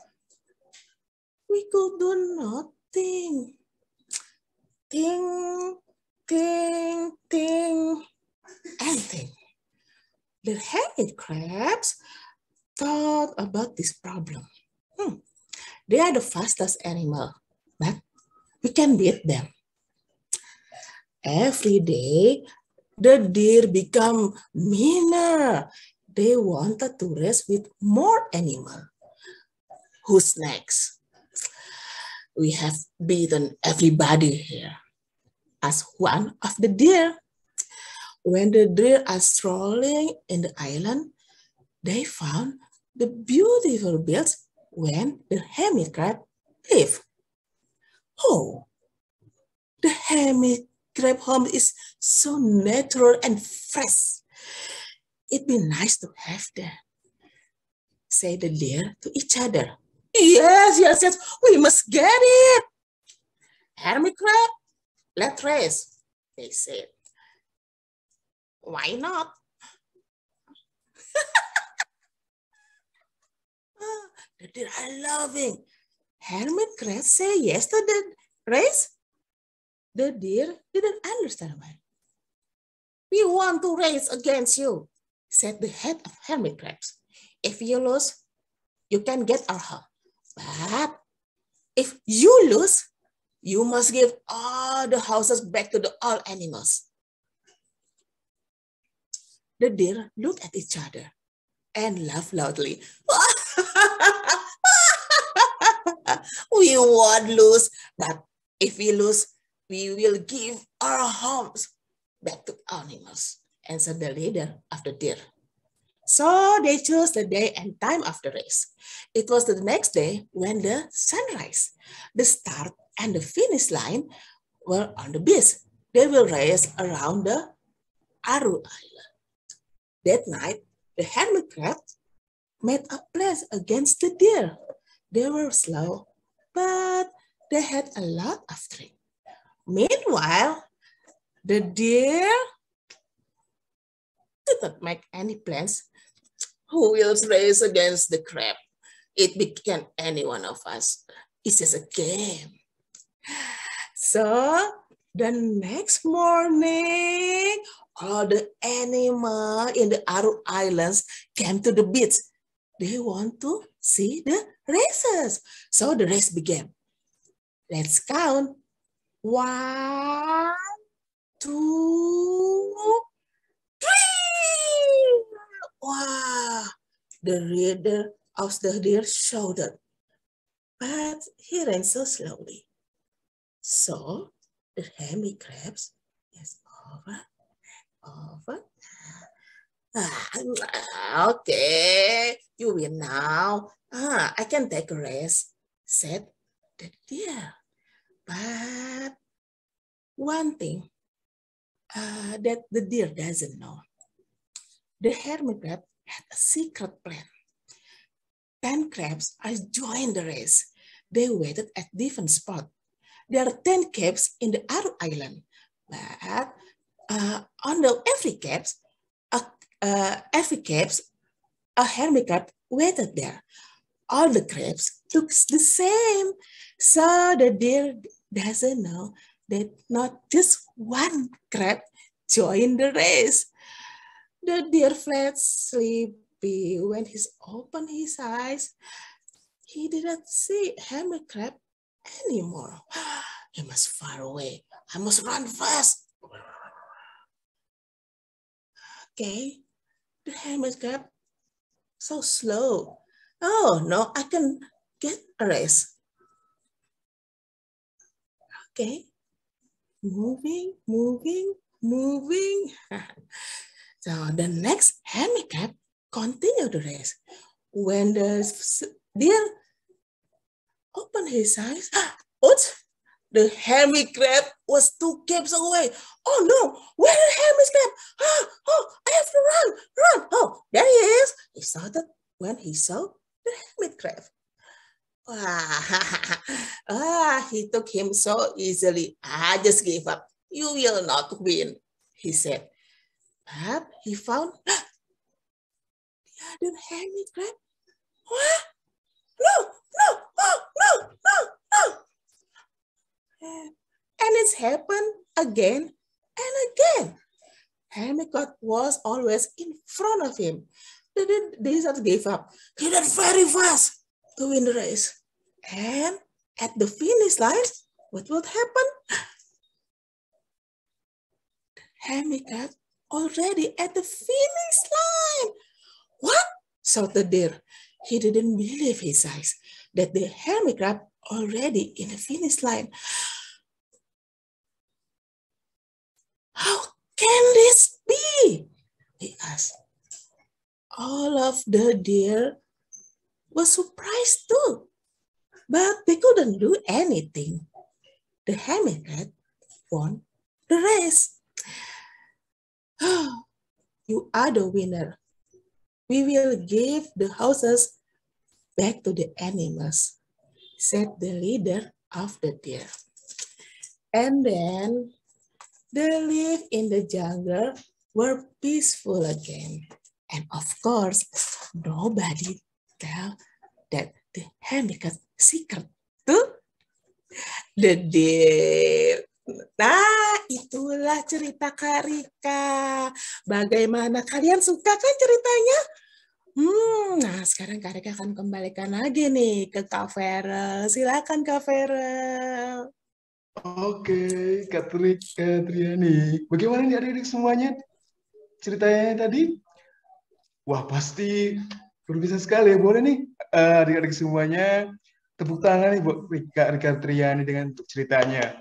We could do nothing. Anything. The hermit crabs thought about this problem. They are the fastest animal, but we can beat them. Every day, the deer become meaner. They wanted to race with more animal. Who's next? We have beaten everybody here as one of the deer. When the deer are strolling in the island, they found the beautiful fields when the hermit crab live. Oh, the hermit crab home is so natural and fresh. It'd be nice to have there, say the deer to each other. Yes, yes, yes, we must get it. Hermit crab, let's race, they said. Why not? The deer are loving. Hermit crab say yes to the race. The deer didn't understand why. We want to race against you, said the head of hermit crabs. If you lose, you can get our home. But if you lose, you must give all the houses back to the all animals. The deer looked at each other and laughed loudly. We won't lose, but if we lose, we will give our homes back to animals, answered the leader of the deer. So they chose the day and time of the race. It was the next day when the sunrise, the start and the finish line were on the beach. They will race around the Aru Island. That night, the hermit crab made a plan against the deer. They were slow, but they had a lot of drink. Meanwhile, the deer did not make any plans. Who will race against the crab? It became any one of us. It's just a game. So the next morning, all the animals in the Aru Islands came to the beach. They want to see the races. So the race began. Let's count. 1, 2, 3. Wow, the leader of the deer shouted, but he ran so slowly. So the hermit crabs is over and over. Okay, you win now. I can take a rest, said the deer. But one thing that the deer doesn't know, the hermit crab had a secret plan. 10 crabs are joined the race. They waited at different spots. There are 10 caves in the Aru Island, but on every caves, a hermit crab waited there. All the crabs looks the same, so the deer doesn't know that not just one crab joined the race. The deer felt sleepy. When he opened his eyes, he didn't see hermit crab anymore. He must far away. I must run fast. Okay, the hermit crab so slow. Oh no, I can get a race. Okay, moving. So the next hermit crab continued the race. When the deer opened his eyes, the hermit crab was 2 caves away. Oh no, where is the hermit crab? Oh, I have to run. Oh, there he is. He shouted when he saw the hermit crab. He took him so easily. I just gave up. You will not win, he said. But he found the other hermit crab. What? No. And it's happened again and again. Hermit crab was always in front of him. They just gave up. He ran very fast to win the race. And at the finish line, what will happen? Hermit crab already at the finish line. What? Shouted Deer. He didn't believe his eyes that the hermit crab already in the finish line. How can this be? He asked. All of the deer were surprised too, but they couldn't do anything. The hermit crab won the race. You are the winner. We will give the houses back to the animals, said the leader of the deer. And then the life in the jungle were peaceful again. And of course, nobody tell that the hermit crab secret to the deer. Nah, itulah cerita Kak Rika. Bagaimana? Kalian suka kan ceritanya? Nah, sekarang Kak Rika akan kembalikan lagi nih ke Kak Farel. Silakan Kak Farel. Oke, Kak Triani. Bagaimana nih adik-adik semuanya? Ceritanya tadi? Wah, pasti luar biasa sekali ya. Boleh nih adik-adik semuanya tepuk tangan nih buat Kak Rika Triani dengan untuk ceritanya.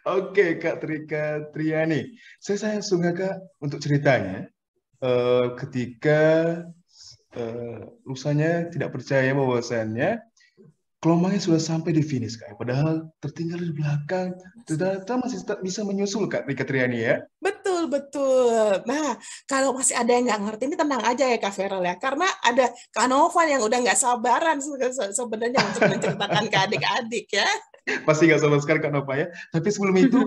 Oke, Kak Rika Triani. Saya sayang sungguh Kak untuk ceritanya. Ketika lusanya tidak percaya bahwasannya gelombangnya sudah sampai di finish Kak. Padahal tertinggal di belakang. Ternyata masih bisa menyusul Kak Rika Triani ya. Betul, betul. Nah, kalau masih ada yang nggak ngerti, ini tenang aja ya Kak Farel ya. Karena ada Kak Novan yang udah nggak sabaran sebenarnya untuk menceritakan ke adik-adik ya. Pasti nggak sabar sekali Kak Nova ya. Tapi sebelum itu,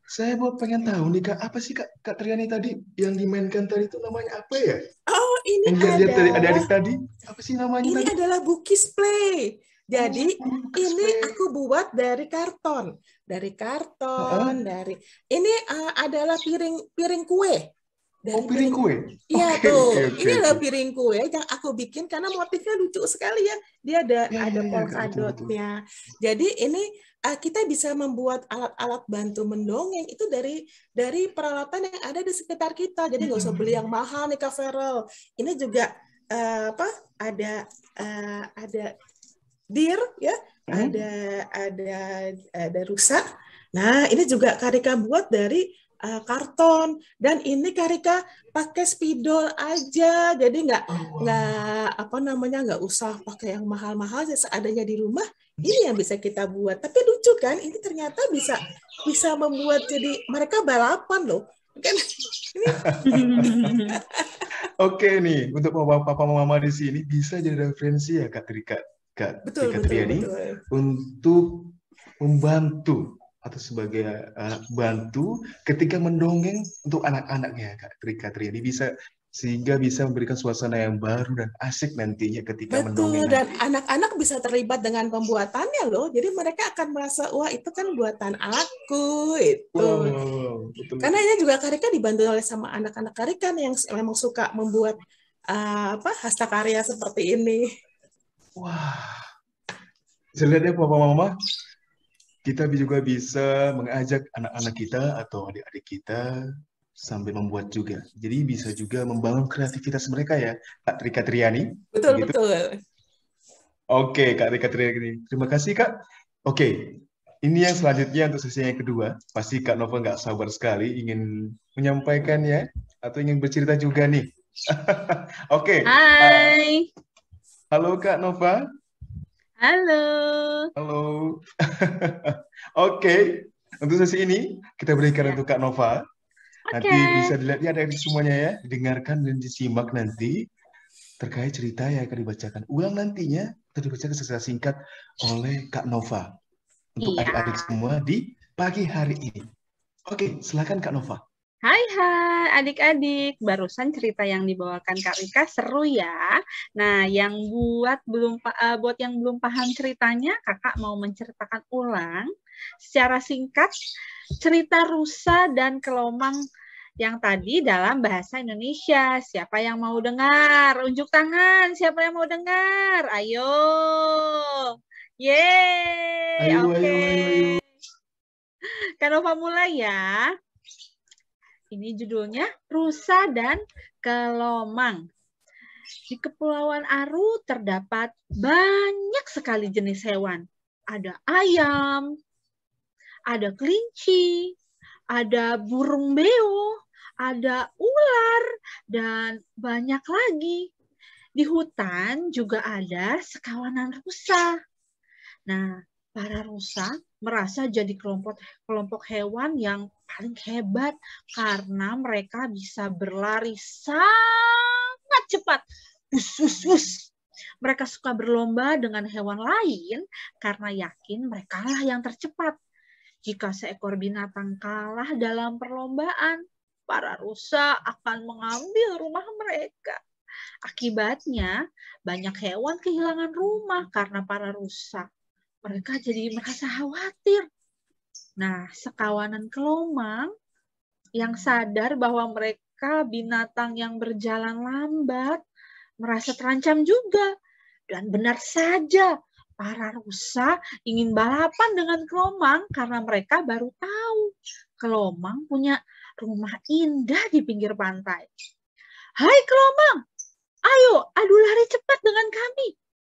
saya mau pengen tahu nih Kak, apa sih Kak Triani tadi yang dimainkan tadi itu namanya apa ya? Oh, ini adik-adik tadi, apa sih namanya ini tadi? adalah Bukis Play. Jadi ini aku buat dari karton. Dari ini adalah piring kue. Dari piring kue? Iya tuh, ini adalah piring kue yang aku bikin karena motifnya lucu sekali ya. Dia ada polkadotnya. Jadi ini kita bisa membuat alat-alat bantu mendongeng itu dari peralatan yang ada di sekitar kita. Jadi nggak usah beli yang mahal nih Kak Farel. Ini juga ada deer ya, ada rusa. Nah, ini juga Kak Rika buat dari karton, dan ini Kak Rika pakai spidol aja, jadi nggak usah pakai yang mahal-mahal, seadanya di rumah ini yang bisa kita buat. Tapi lucu kan, ini ternyata bisa membuat jadi mereka balapan loh kan. Oke nih, untuk papa mama di sini bisa jadi referensi ya Kak Rika Triani untuk membantu atau sebagai alat bantu ketika mendongeng untuk anak-anaknya Kak Rika Triani, sehingga bisa memberikan suasana yang baru dan asik nantinya ketika mendongeng. Dan anak-anak bisa terlibat dengan pembuatannya loh, jadi mereka akan merasa wah itu kan buatan aku itu. Wow, betul. Karena ini juga Kak Rika dibantu oleh sama anak-anak Kak Rika yang memang suka membuat hastakarya seperti ini. Wah, saya lihat ya Papa Mama, kita juga bisa mengajak anak-anak kita atau adik-adik kita sambil membuat juga. Jadi bisa juga membangun kreativitas mereka ya, Kak Rika Triani. Betul, begitu? Betul. Oke, Kak Rika Triani. Terima kasih, Kak. Oke, ini yang selanjutnya untuk sesi yang kedua. Pasti Kak Nova nggak sabar sekali ingin menyampaikannya atau ingin bercerita juga nih. Oke. Hai. Halo Kak Nova. Halo. Halo. Oke, untuk sesi ini kita berikan untuk Kak Nova. Nanti bisa dilihat ya dari semuanya ya, didengarkan dan disimak nanti terkait cerita yang akan dibacakan ulang nantinya atau dibacakan secara singkat oleh Kak Nova untuk adik-adik semua di pagi hari ini. Oke, silakan Kak Nova. Hai adik-adik, barusan cerita yang dibawakan Kak Rika seru ya. Nah, yang buat yang belum paham ceritanya, Kakak mau menceritakan ulang secara singkat cerita rusa dan kelomang yang tadi dalam bahasa Indonesia. Siapa yang mau dengar? Unjuk tangan. Siapa yang mau dengar? Ayo. Yeay. Ayo, Oke. ayo, ayo. Kak Nova mulai ya. Ini judulnya Rusa dan Kelomang. Di Kepulauan Aru terdapat banyak sekali jenis hewan. Ada ayam, ada kelinci, ada burung beo, ada ular, dan banyak lagi. Di hutan juga ada sekawanan rusa. Nah, para rusa merasa jadi kelompok hewan yang paling hebat karena mereka bisa berlari sangat cepat. Mereka suka berlomba dengan hewan lain karena yakin mereka lah yang tercepat. Jika seekor binatang kalah dalam perlombaan, para rusa akan mengambil rumah mereka. Akibatnya, banyak hewan kehilangan rumah karena para rusa. Mereka jadi merasa khawatir. Nah, sekawanan kelomang yang sadar bahwa mereka binatang yang berjalan lambat, merasa terancam juga. Dan benar saja, para rusa ingin balapan dengan kelomang karena mereka baru tahu kelomang punya rumah indah di pinggir pantai. Hai kelomang, ayo adu lari cepat dengan kami.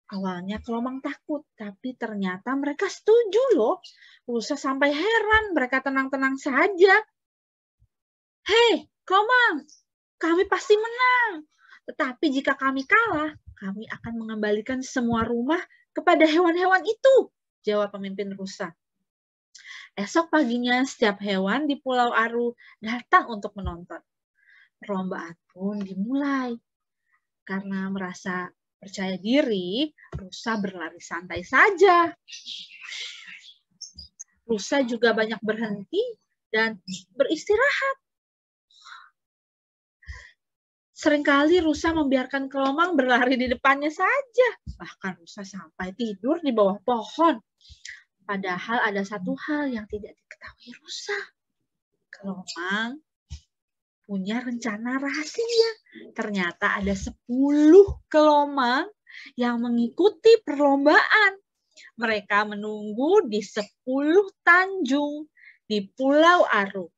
Awalnya kelomang takut, tapi ternyata mereka setuju loh. Rusa sampai heran, mereka tenang-tenang saja. Hei kelomang, kami pasti menang. Tetapi jika kami kalah, kami akan mengembalikan semua rumah kepada hewan-hewan itu, jawab pemimpin rusa. Esok paginya setiap hewan di Pulau Aru datang untuk menonton. Perlombaan pun dimulai. Karena merasa percaya diri, rusa berlari santai saja. Rusa juga banyak berhenti dan beristirahat. Seringkali rusa membiarkan kelomang berlari di depannya saja. Bahkan rusa sampai tidur di bawah pohon. Padahal ada satu hal yang tidak diketahui rusa. Kelomang punya rencana rahasia. Ternyata ada 10 kelomang yang mengikuti perlombaan. Mereka menunggu di 10 tanjung di Pulau Aru.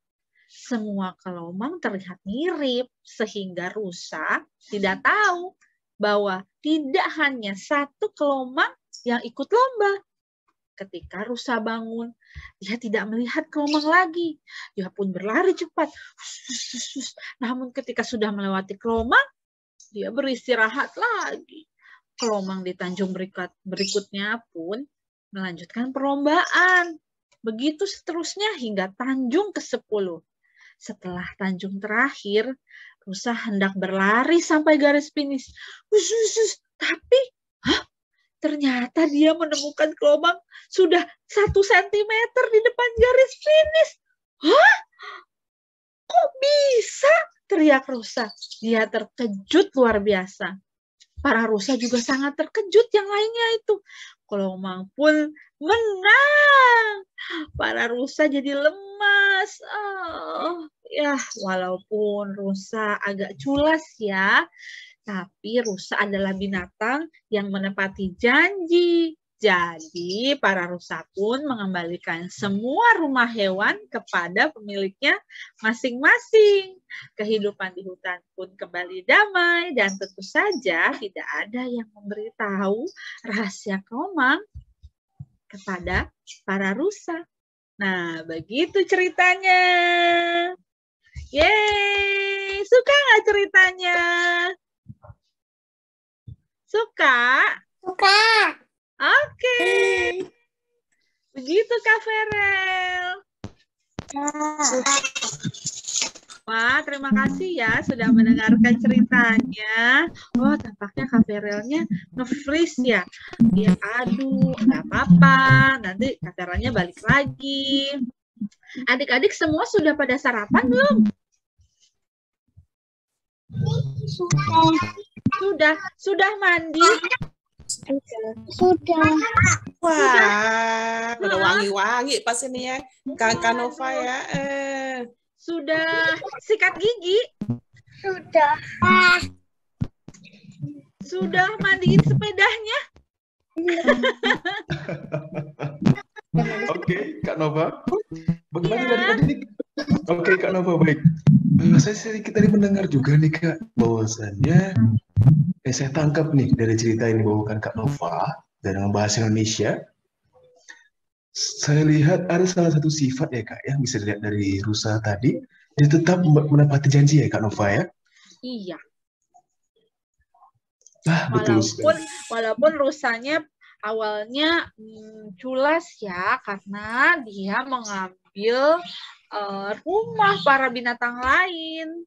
Semua kelomang terlihat mirip, sehingga rusa tidak tahu bahwa tidak hanya satu kelomang yang ikut lomba. Ketika rusa bangun, dia tidak melihat kelomang lagi. Dia pun berlari cepat. Namun ketika sudah melewati kelomang, dia beristirahat lagi. Kelomang di tanjung berikutnya pun melanjutkan perlombaan. Begitu seterusnya hingga tanjung ke-10. Setelah tanjung terakhir, rusa hendak berlari sampai garis finish. Tapi, ternyata dia menemukan kelomang sudah 1 cm di depan garis finish. Kok bisa? Teriak rusa. Dia terkejut luar biasa. Para rusa juga sangat terkejut yang lainnya itu. Kelomang pun menang. Para rusa jadi lemas. Walaupun rusa agak culas ya, tapi rusa adalah binatang yang menepati janji. Jadi para rusa pun mengembalikan semua rumah hewan kepada pemiliknya masing-masing. Kehidupan di hutan pun kembali damai dan tentu saja tidak ada yang memberitahu rahasia kelomang kepada para rusa. Nah, begitu ceritanya. Yeay, suka nggak ceritanya? Suka? Suka. Oke. Begitu Kak Ferel. Wah, terima kasih ya sudah mendengarkan ceritanya. Wah, tampaknya Kak Ferelnya nge-freeze ya. Dia aduh, nggak apa-apa. Nanti Kak Ferelnya balik lagi. Adik-adik semua sudah pada sarapan belum? Sudah mandi? Sudah. Wah, udah wangi-wangi pas ini ya, Kak Nova ya. Sudah sikat gigi? Sudah. Sudah mandiin sepedanya? Oke, Kak Nova. Bagaimana dari tadi nih? Oke, Kak Nova, baik. Saya sedikit tadi mendengar juga nih, Kak, bahwasannya saya tangkap nih dari cerita yang dibawakan Kak Nova dalam bahasa Indonesia. Saya lihat ada salah satu sifat ya, Kak, yang bisa dilihat dari rusa tadi, dia tetap menepati janji ya, Kak Nova ya? Iya. Ah, betul sekali. Walaupun rusanya awalnya culas ya, karena dia mengambil rumah para binatang lain.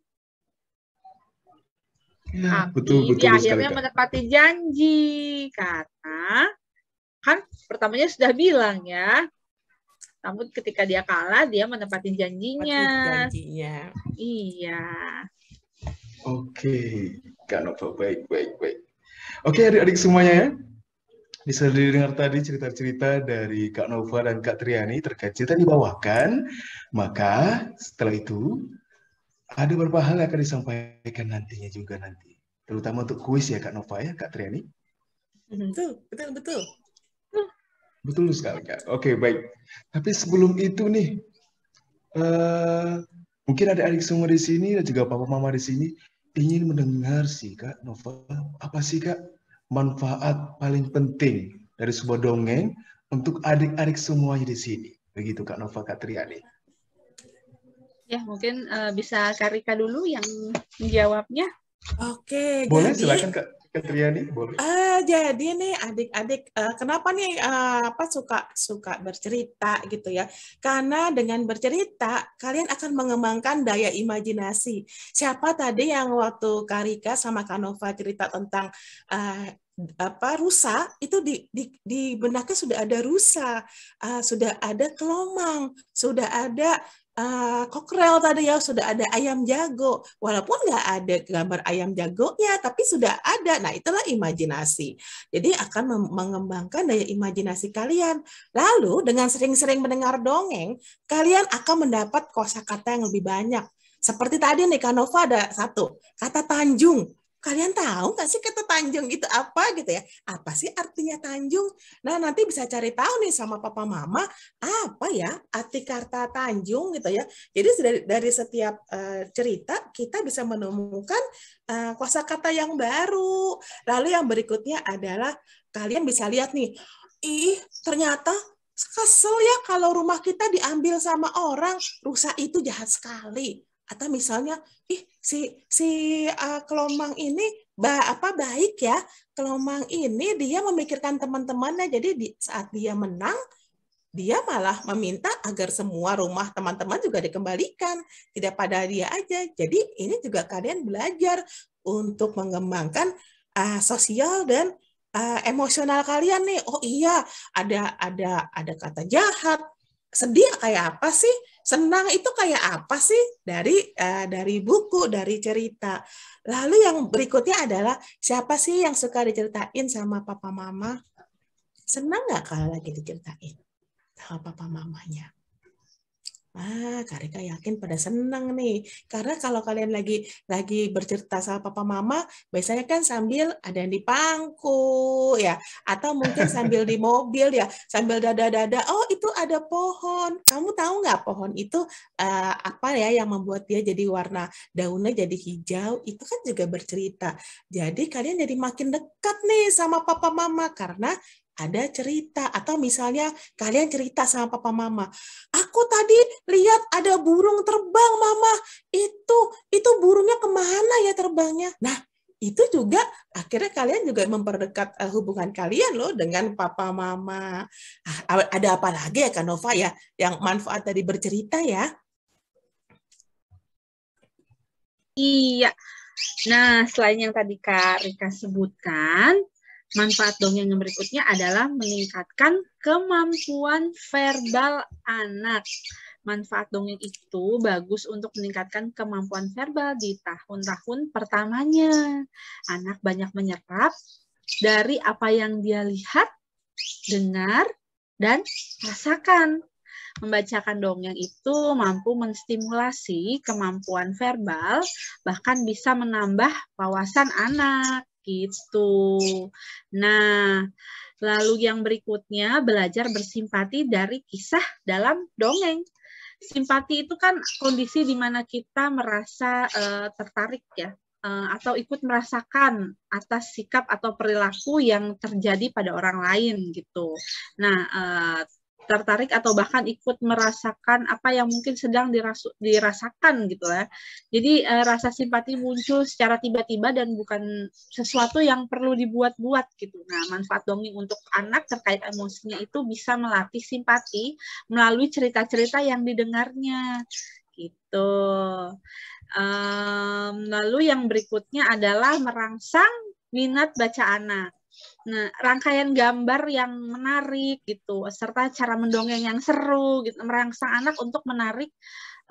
Ya, Tapi betul dia sekali, akhirnya Kak. menepati janji karena kan pertamanya sudah bilang ya. Namun ketika dia kalah, dia menepati janjinya. Iya. Oke, Kak Nova, baik. Oke, adik-adik semuanya ya. Bisa didengar tadi cerita-cerita dari Kak Nova dan Kak Triani terkait cerita yang dibawakan. Maka setelah itu ada beberapa hal yang akan disampaikan nantinya juga nanti. Terutama untuk kuis ya Kak Nova ya, Kak Triani. Betul. Betul sekali Kak. Oke, baik. Tapi sebelum itu nih, mungkin adik-adik semua di sini dan juga papa mama di sini ingin mendengar sih Kak Nova, apa sih Kak manfaat paling penting dari sebuah dongeng untuk adik-adik semuanya di sini? Begitu Kak Nova, Kak Triani. Ya, mungkin bisa Kak Rika dulu yang menjawabnya. Oke, Boleh, jadi silakan Kak Triani, boleh. jadi nih adik-adik, kenapa nih suka bercerita gitu ya? Karena dengan bercerita kalian akan mengembangkan daya imajinasi. Siapa tadi yang waktu Kak Rika sama Kak Nova cerita tentang rusa, itu di benaknya sudah ada rusa, sudah ada kelomang, sudah ada kokrel tadi ya, sudah ada ayam jago, walaupun nggak ada gambar ayam jagonya, tapi sudah ada. Nah, itulah imajinasi. Jadi akan mengembangkan daya imajinasi kalian. Lalu dengan sering-sering mendengar dongeng, kalian akan mendapat kosakata yang lebih banyak. Seperti tadi nih, Kak Nova ada satu kata Tanjung. Kalian tahu nggak sih kata Tanjung itu apa gitu ya? Apa sih artinya Tanjung? Nah, nanti bisa cari tahu nih sama papa mama, apa ya arti kata Tanjung gitu ya. Jadi dari setiap cerita kita bisa menemukan kosakata yang baru. Lalu yang berikutnya adalah kalian bisa lihat nih, ternyata kesel ya kalau rumah kita diambil sama orang, rusa itu jahat sekali. Atau misalnya, si kelomang ini baik ya, kelomang ini dia memikirkan teman-temannya, jadi saat dia menang, dia malah meminta agar semua rumah teman-teman juga dikembalikan, tidak pada dia aja. Jadi ini juga kalian belajar untuk mengembangkan sosial dan emosional kalian nih. Oh iya, ada kata jahat. Sedih kayak apa sih? Senang itu kayak apa sih? Dari buku, dari cerita. Lalu yang berikutnya adalah siapa sih yang suka diceritain sama papa mama? Senang nggak kalau lagi diceritain sama papa mamanya? Kak Rika yakin pada senang nih. Karena kalau kalian lagi bercerita sama papa mama, biasanya kan sambil ada yang di pangku ya, atau mungkin sambil di mobil ya, sambil dada-dada. Oh, itu ada pohon. Kamu tahu nggak pohon itu apa ya yang membuat dia jadi warna daunnya jadi hijau? Itu kan juga bercerita. Jadi kalian jadi makin dekat nih sama papa mama karena ada cerita. Atau misalnya kalian cerita sama papa mama, aku tadi lihat ada burung terbang mama, itu burungnya kemana ya terbangnya? Nah, itu juga akhirnya kalian juga memperdekat hubungan kalian loh dengan papa mama. Ada apa lagi ya Kak Nova ya yang manfaat dari bercerita ya? Iya. Nah, selain yang tadi Kak Rika sebutkan, manfaat dongeng yang berikutnya adalah meningkatkan kemampuan verbal anak. Manfaat dongeng itu bagus untuk meningkatkan kemampuan verbal di tahun-tahun pertamanya. Anak banyak menyerap dari apa yang dia lihat, dengar, dan rasakan. Membacakan dongeng itu mampu menstimulasi kemampuan verbal, bahkan bisa menambah wawasan anak gitu. Nah, lalu yang berikutnya belajar bersimpati dari kisah dalam dongeng. Simpati itu kan kondisi di mana kita merasa tertarik ya, atau ikut merasakan atas sikap atau perilaku yang terjadi pada orang lain gitu. Nah, tertarik atau bahkan ikut merasakan apa yang mungkin sedang dirasakan gitu ya. Jadi rasa simpati muncul secara tiba-tiba dan bukan sesuatu yang perlu dibuat-buat gitu. Nah, manfaat dongeng untuk anak terkait emosinya itu bisa melatih simpati melalui cerita-cerita yang didengarnya gitu. Lalu yang berikutnya adalah merangsang minat baca anak. Nah, rangkaian gambar yang menarik gitu, serta cara mendongeng yang seru gitu, merangsang anak untuk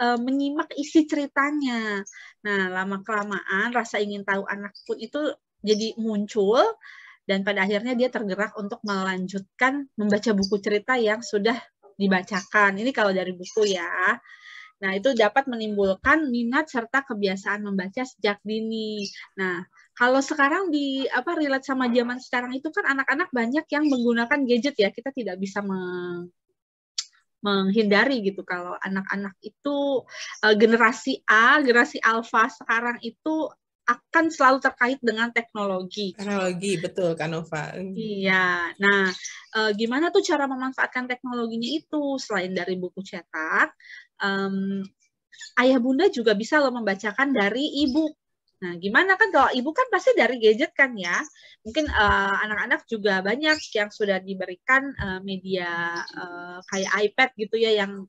menyimak isi ceritanya. Nah, lama-kelamaan rasa ingin tahu anak pun itu jadi muncul, dan pada akhirnya dia tergerak untuk melanjutkan membaca buku cerita yang sudah dibacakan. Ini kalau dari buku ya. Nah, itu dapat menimbulkan minat serta kebiasaan membaca sejak dini. Nah, kalau sekarang relate sama zaman sekarang itu kan anak-anak banyak yang menggunakan gadget ya. Kita tidak bisa menghindari gitu kalau anak-anak itu generasi A, generasi alfa sekarang itu akan selalu terkait dengan teknologi. Teknologi, betul kan Nova? Iya, nah gimana tuh cara memanfaatkan teknologinya itu? Selain dari buku cetak, ayah bunda juga bisa loh membacakan dari e-book. Nah, gimana kan kalau e-book kan pasti dari gadget kan ya. Mungkin anak-anak juga banyak yang sudah diberikan media kayak iPad gitu ya, yang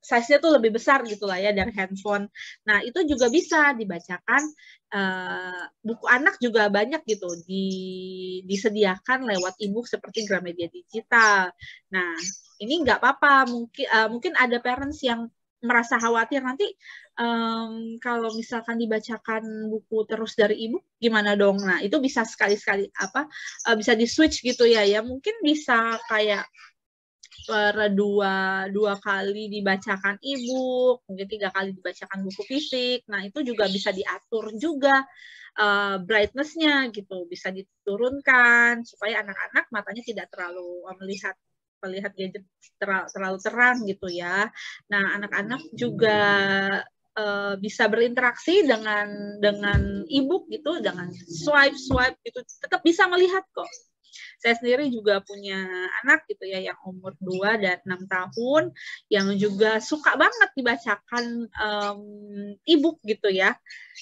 size-nya tuh lebih besar gitu lah ya dari handphone. Nah, itu juga bisa dibacakan. Buku anak juga banyak gitu disediakan lewat e-book seperti Gramedia Digital. Nah, ini nggak apa-apa. Mungkin ada parents yang merasa khawatir nanti kalau misalkan dibacakan buku terus dari e-book gimana dong. Nah, itu bisa sekali-sekali bisa di-switch gitu ya. Mungkin bisa kayak per dua kali dibacakan e-book, mungkin 3 kali dibacakan buku fisik. Nah, itu juga bisa diatur juga brightness-nya gitu, bisa diturunkan supaya anak-anak matanya tidak terlalu melihat gadget terlalu terang gitu ya. Nah, anak-anak juga bisa berinteraksi dengan e-book gitu, dengan swipe gitu, tetap bisa melihat kok. Saya sendiri juga punya anak gitu ya yang umur 2 dan 6 tahun yang juga suka banget dibacakan e-book gitu ya,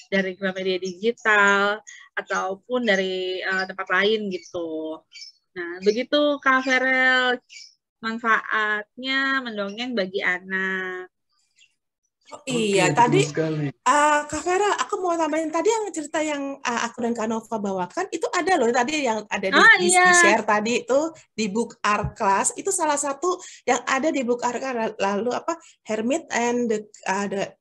dari Gramedia Digital ataupun dari tempat lain gitu. Nah, begitu Kak Ferel manfaatnya mendongeng bagi anak. Iya, tadi Kak Vera, aku mau tambahin tadi yang cerita yang aku dan Kak Nova bawakan itu ada loh tadi yang ada di share tadi itu di Book Art Class, itu salah satu yang ada di Book Art Class. Lalu Hermit and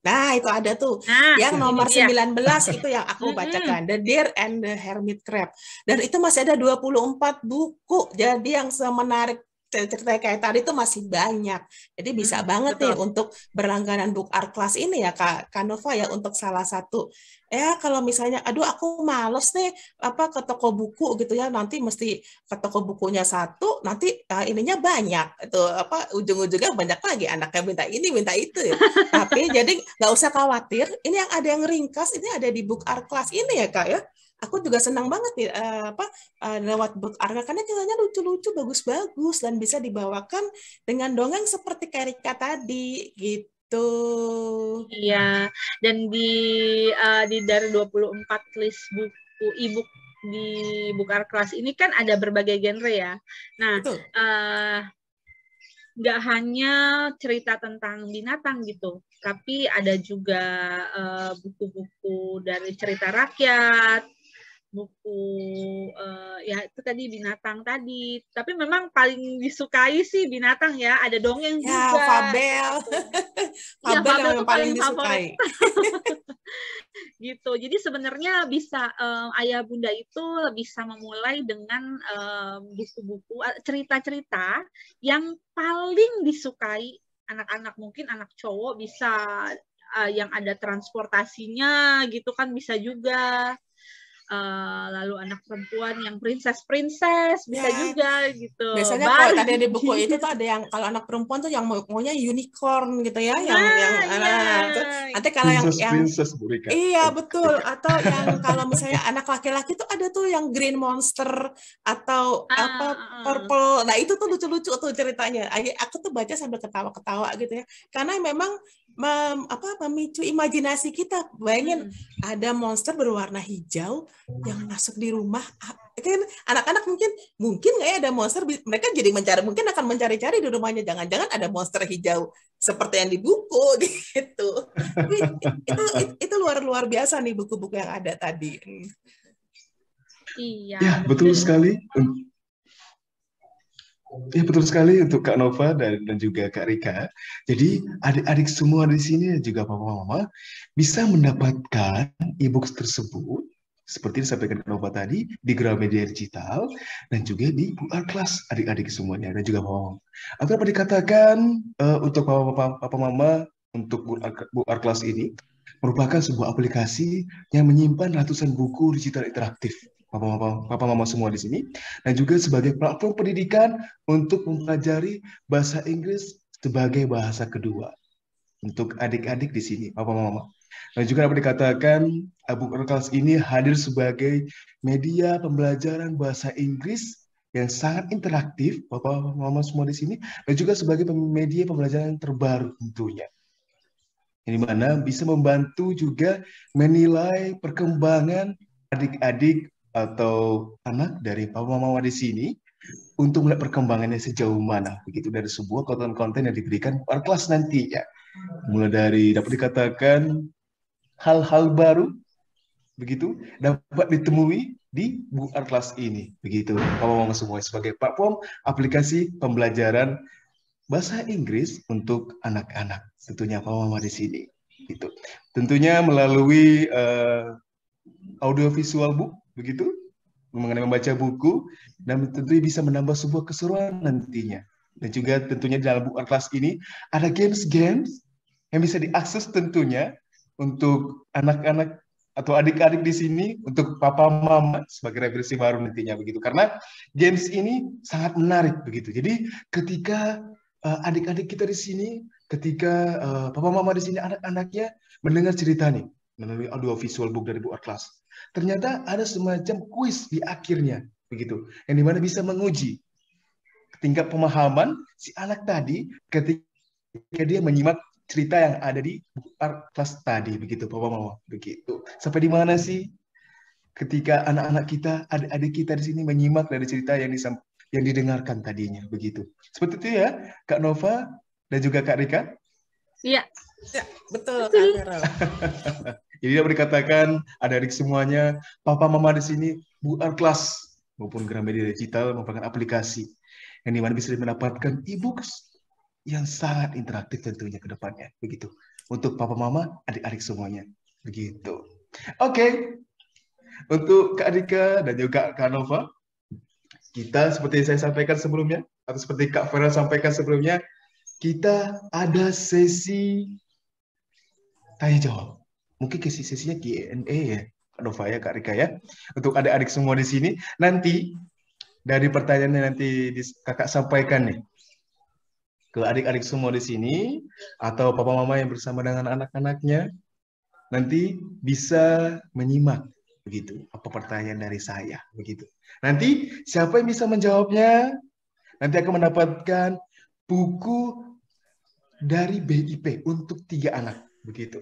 nah itu ada tuh yang nomor 19 itu yang aku bacakan, The Deer and the Hermit Crab, dan itu masih ada 24 buku, jadi yang semenarik cerita kayak tadi itu masih banyak. Jadi bisa banget nih untuk berlangganan Book Art Class ini ya Kak Nova ya, untuk salah satu. Ya kalau misalnya aduh aku males nih ke toko buku gitu ya, nanti mesti ke toko bukunya satu, nanti ininya banyak. Itu ujung-ujungnya banyak lagi anaknya minta ini, minta itu ya. Tapi jadi nggak usah khawatir, ini yang ada yang ringkas, ini ada di Book Art Class ini ya Kak ya. Aku juga senang banget nih lewat Book Art Class karena ceritanya lucu-lucu, bagus-bagus, dan bisa dibawakan dengan dongeng seperti kayak Rika tadi gitu. Iya, dan di dari 24 list buku e-book di Book Art Class ini kan ada berbagai genre ya. Nah, nggak hanya cerita tentang binatang gitu, tapi ada juga buku-buku dari cerita rakyat, buku ya itu tadi binatang tadi, tapi memang paling disukai sih binatang ya, ada dongeng juga. Fabel. Fabel yang paling disukai. Gitu. Jadi sebenarnya bisa ayah bunda itu bisa memulai dengan buku-buku cerita-cerita yang paling disukai anak-anak, mungkin anak cowok bisa yang ada transportasinya gitu kan, bisa juga. Lalu anak perempuan yang princess bisa juga gitu. Biasanya kalau tadi di buku itu tuh ada yang kalau anak perempuan tuh yang maunya unicorn gitu ya, nanti kalau princess Bu Rika. Iya betul, atau yang kalau misalnya anak laki-laki tuh ada tuh yang green monster atau purple. Nah itu tuh lucu-lucu tuh ceritanya. Aku tuh baca sambil ketawa-ketawa gitu ya, karena memang memicu imajinasi kita. Bayangin ada monster berwarna hijau yang masuk di rumah. Kan anak-anak mungkin nggak ya ada monster, mereka jadi mungkin akan mencari-cari di rumahnya, jangan-jangan ada monster hijau seperti yang di buku gitu. Tapi itu luar biasa nih buku-buku yang ada tadi. Iya. Ya, betul sekali. Ya, betul sekali untuk Kak Nova dan juga Kak Rika. Jadi adik-adik semua di sini dan juga papa-mama bisa mendapatkan e-books tersebut seperti disampaikan Kak Nova tadi di Gramedia Digital dan juga di QR Class adik-adik semuanya dan juga papa-mama. Atau apa dikatakan untuk papa-mama untuk QR Class ini merupakan sebuah aplikasi yang menyimpan ratusan buku digital interaktif. Papa mama semua di sini, dan juga sebagai platform pendidikan untuk mempelajari bahasa Inggris sebagai bahasa kedua untuk adik-adik di sini, papa mama. Dan juga dapat dikatakan buku kelas ini hadir sebagai media pembelajaran bahasa Inggris yang sangat interaktif, papa mama semua di sini, dan juga sebagai media pembelajaran terbaru tentunya. Yang dimana bisa membantu juga menilai perkembangan adik-adik atau anak dari papa mama di sini untuk melihat perkembangannya sejauh mana begitu dari sebuah konten-konten yang diberikan per kelas nantinya, mulai dari dapat dikatakan hal-hal baru begitu dapat ditemui di buku kelas ini begitu papa mama semua sebagai platform aplikasi pembelajaran bahasa Inggris untuk anak-anak tentunya papa mama di sini gitu, tentunya melalui audiovisual book begitu mengenai membaca buku dan tentunya bisa menambah sebuah keseruan nantinya. Dan juga tentunya di dalam buku kelas ini ada games yang bisa diakses tentunya untuk anak-anak atau adik-adik di sini untuk papa mama sebagai referensi baru nantinya begitu. Karena games ini sangat menarik begitu. Jadi ketika adik-adik kita di sini, ketika papa mama di sini anak-anaknya mendengar cerita nih melalui audio visual book dari buku kelas, ternyata ada semacam kuis di akhirnya begitu yang dimana bisa menguji tingkat pemahaman si anak tadi ketika dia menyimak cerita yang ada di buku kelas tadi begitu papa mama begitu. Sampai di mana sih ketika anak-anak kita, adik-adik kita di sini menyimak dari cerita yang didengarkan tadinya begitu. Seperti itu ya Kak Nova dan juga Kak Rika. Iya. Ya, betul Kak Vero. Jadi dapat dikatakan adik-adik semuanya, papa mama di sini buku kelas maupun Gramedia Digital merupakan aplikasi yang dimana bisa mendapatkan e-books yang sangat interaktif tentunya ke depannya begitu untuk papa mama adik-adik semuanya begitu. Oke. Untuk Kak Rika dan juga Kak Nova, kita seperti yang saya sampaikan sebelumnya atau seperti Kak Vera sampaikan sebelumnya, kita ada sesi tanya jawab. Mungkin sesinya Q&A ya, Kak Nova ya, Kak Rika ya. Untuk adik-adik semua di sini, nanti dari pertanyaannya nanti kakak sampaikan nih ke adik-adik semua di sini atau papa mama yang bersama dengan anak-anaknya nanti bisa menyimak begitu apa pertanyaan dari saya begitu. Nanti siapa yang bisa menjawabnya nanti akan mendapatkan buku dari BIP untuk 3 anak begitu.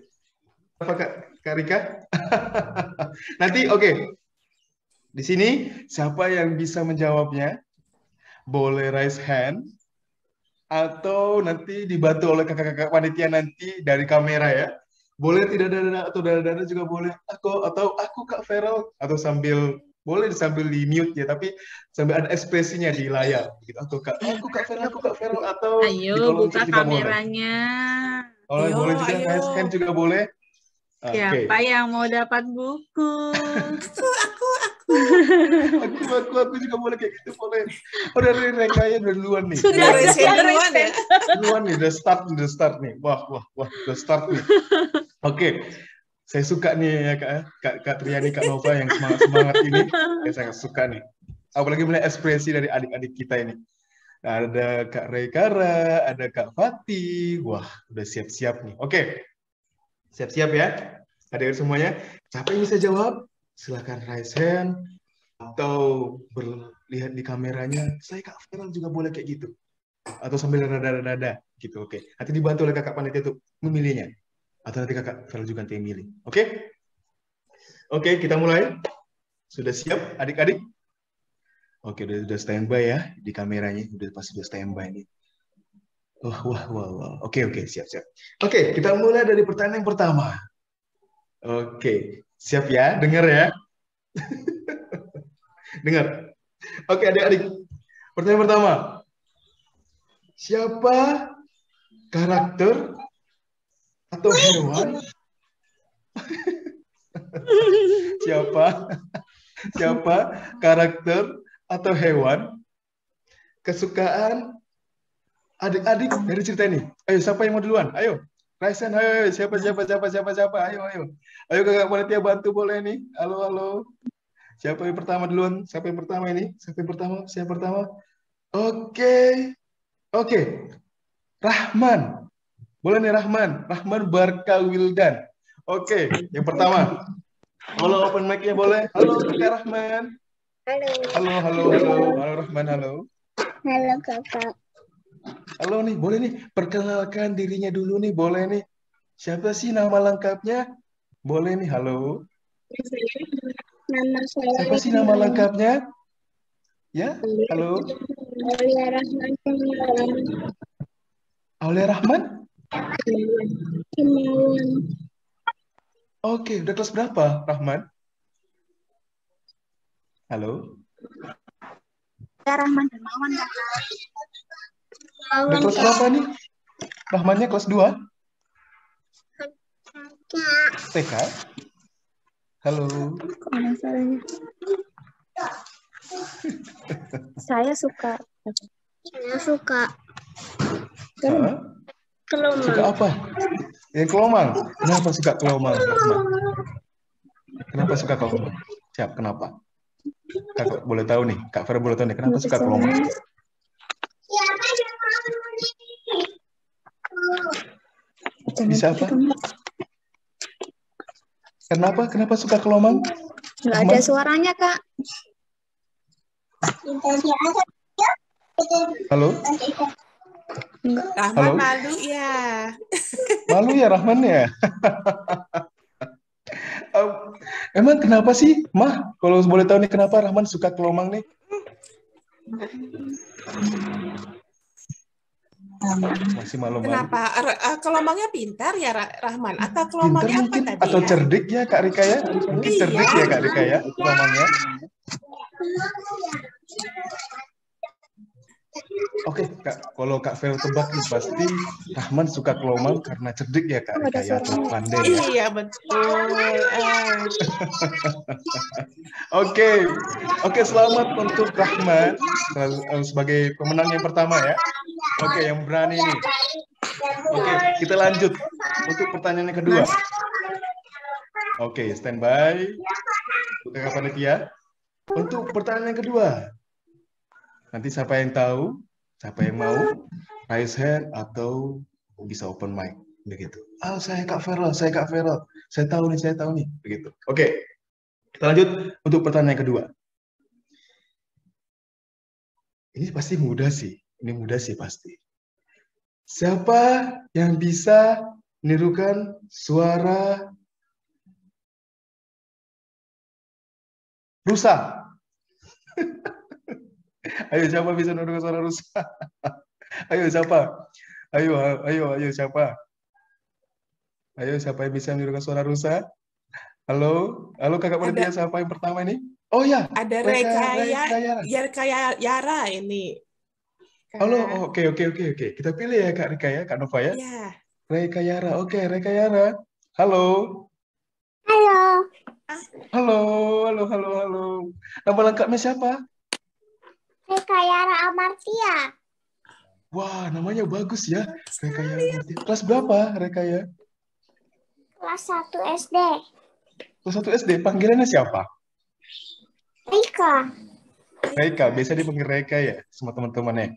Apa Kak Rika? Nanti oke. Di sini siapa yang bisa menjawabnya boleh raise hand atau nanti dibantu oleh kakak-kakak panitia nanti dari kamera ya. Boleh tidak dada atau dada juga boleh. Aku Kak Feral atau boleh sambil di mute ya, tapi sambil ada ekspresinya di layar gitu. Aku Kak Feral atau ayo buka kameranya. Boleh juga raise hand juga boleh. Siapa yang mau dapat buku? Aku. Aku juga boleh kayak gitu, boleh. Udah Rekaya duluan nih. Sudah duluan ya. Duluan nih, udah start nih. Wah, udah start nih. Oke. Saya suka nih ya Kak Triani, Kak Nova yang semangat ini. Saya suka nih. Apalagi melihat ekspresi dari adik-adik kita ini. Nah, ada Kak Reykara, ada Kak Fatih. Wah, udah siap-siap nih. Oke. Siap-siap ya. Adik-adik semuanya. Siapa yang bisa jawab? Silakan raise hand atau berlihat di kameranya. Saya Kak Feral juga boleh kayak gitu. Atau sambil dada-dada gitu. Oke. Nanti dibantu oleh Kakak Panitia untuk memilihnya. Atau nanti Kakak Feral juga nanti yang milih. Oke? Oke, kita mulai. Sudah siap adik-adik? Oke, udah standby ya di kameranya. Pasti udah standby nih. Wah. Oke, siap. Oke, kita mulai dari pertanyaan yang pertama. Oke, siap ya? Dengar ya? Dengar. Oke, adik-adik. Pertanyaan pertama. Siapa karakter atau hewan? Siapa karakter atau hewan kesukaan adik-adik dari cerita ini? Ayo, siapa yang mau duluan? Ayo, raise hand. Ayo, siapa? Ayo. Ayo Kakak Panitia bantu boleh nih. Halo. Siapa yang pertama duluan? Siapa yang pertama ini? Siapa yang pertama? Oke. Rahman. Boleh nih Rahman Barka Wildan. Oke, yang pertama. Halo, open mic-nya boleh. Halo Kak Rahman. Halo Rahman, halo. Halo Kakak. Halo nih, boleh nih perkenalkan dirinya dulu nih, boleh nih. Siapa sih nama lengkapnya? Boleh nih, halo. Nama saya. Siapa sih nama lengkapnya? Ya, halo. Aulia Rahman. Aulia Rahman? Himawan. Oke, udah kelas berapa, Rahman? Halo? Rahman Himawan, Kakak. Udah kelas berapa nih? Rahmannya kelas 2? TK? Halo? Saya suka. Kelomang. Suka apa? Kelomang. Kenapa suka kelomang? Kenapa suka kelomang? Siap, kenapa? Kakak boleh tahu nih, Kak Vera boleh tahu nih, kenapa suka kelomang? Bisa apa? Kenapa suka kelomang? Nggak ada suaranya, Kak. Halo? Rahman malu ya. Malu ya Rahman ya? Emang kenapa sih, Mah? Kalau boleh tahu nih kenapa Rahman suka kelomang nih? Masih malu-malu. Kenapa? Kelomangnya pintar ya Rahman? Atau kelomangnya pintar mungkin, apa tadi atau ya? cerdik ya Kak Rika ya? Mungkin cerdik ya Kak Rika ya, kelomangnya. Oke, Kak, kalau Kak Fel tebak nih pasti Rahman suka kelomang karena cerdik ya Kak Rika ya, atau pandai ya. Iya betul. Oke, selamat untuk Rahman sebagai pemenang yang pertama ya. Oke, yang berani nih. Oke, kita lanjut untuk pertanyaan yang kedua. Oke, standby untuk Kakak Panitia. Untuk pertanyaan yang kedua. Nanti siapa yang tahu, siapa yang mau, raise hand atau bisa open mic, begitu. Saya Kak Feral. Saya tahu nih, begitu. Oke, kita lanjut untuk pertanyaan yang kedua. Ini pasti mudah sih, pasti. Siapa yang bisa menirukan suara rusa? Ayo siapa bisa menirukan suara rusa? Ayo siapa? Ayo siapa? Ayo siapa yang bisa menirukan suara rusa? Halo Kakak Panitia, siapa yang pertama ini? Oh ya, ada Yara ini. Halo, oke. Kita pilih ya Kak Rika ya, Kak Nova ya. Iya. Reka Yara, oke Reka Yara. Halo. Halo, halo, halo, halo. Nama lengkapnya siapa? Rekayara Amartia. Wah, namanya bagus ya. Rekaya Amartia. Kelas berapa, Rekaya? Kelas 1 SD. Kelas 1 SD. Panggilannya siapa? Rika. Reka. Biasa dipanggil Reka ya, sama teman-temannya.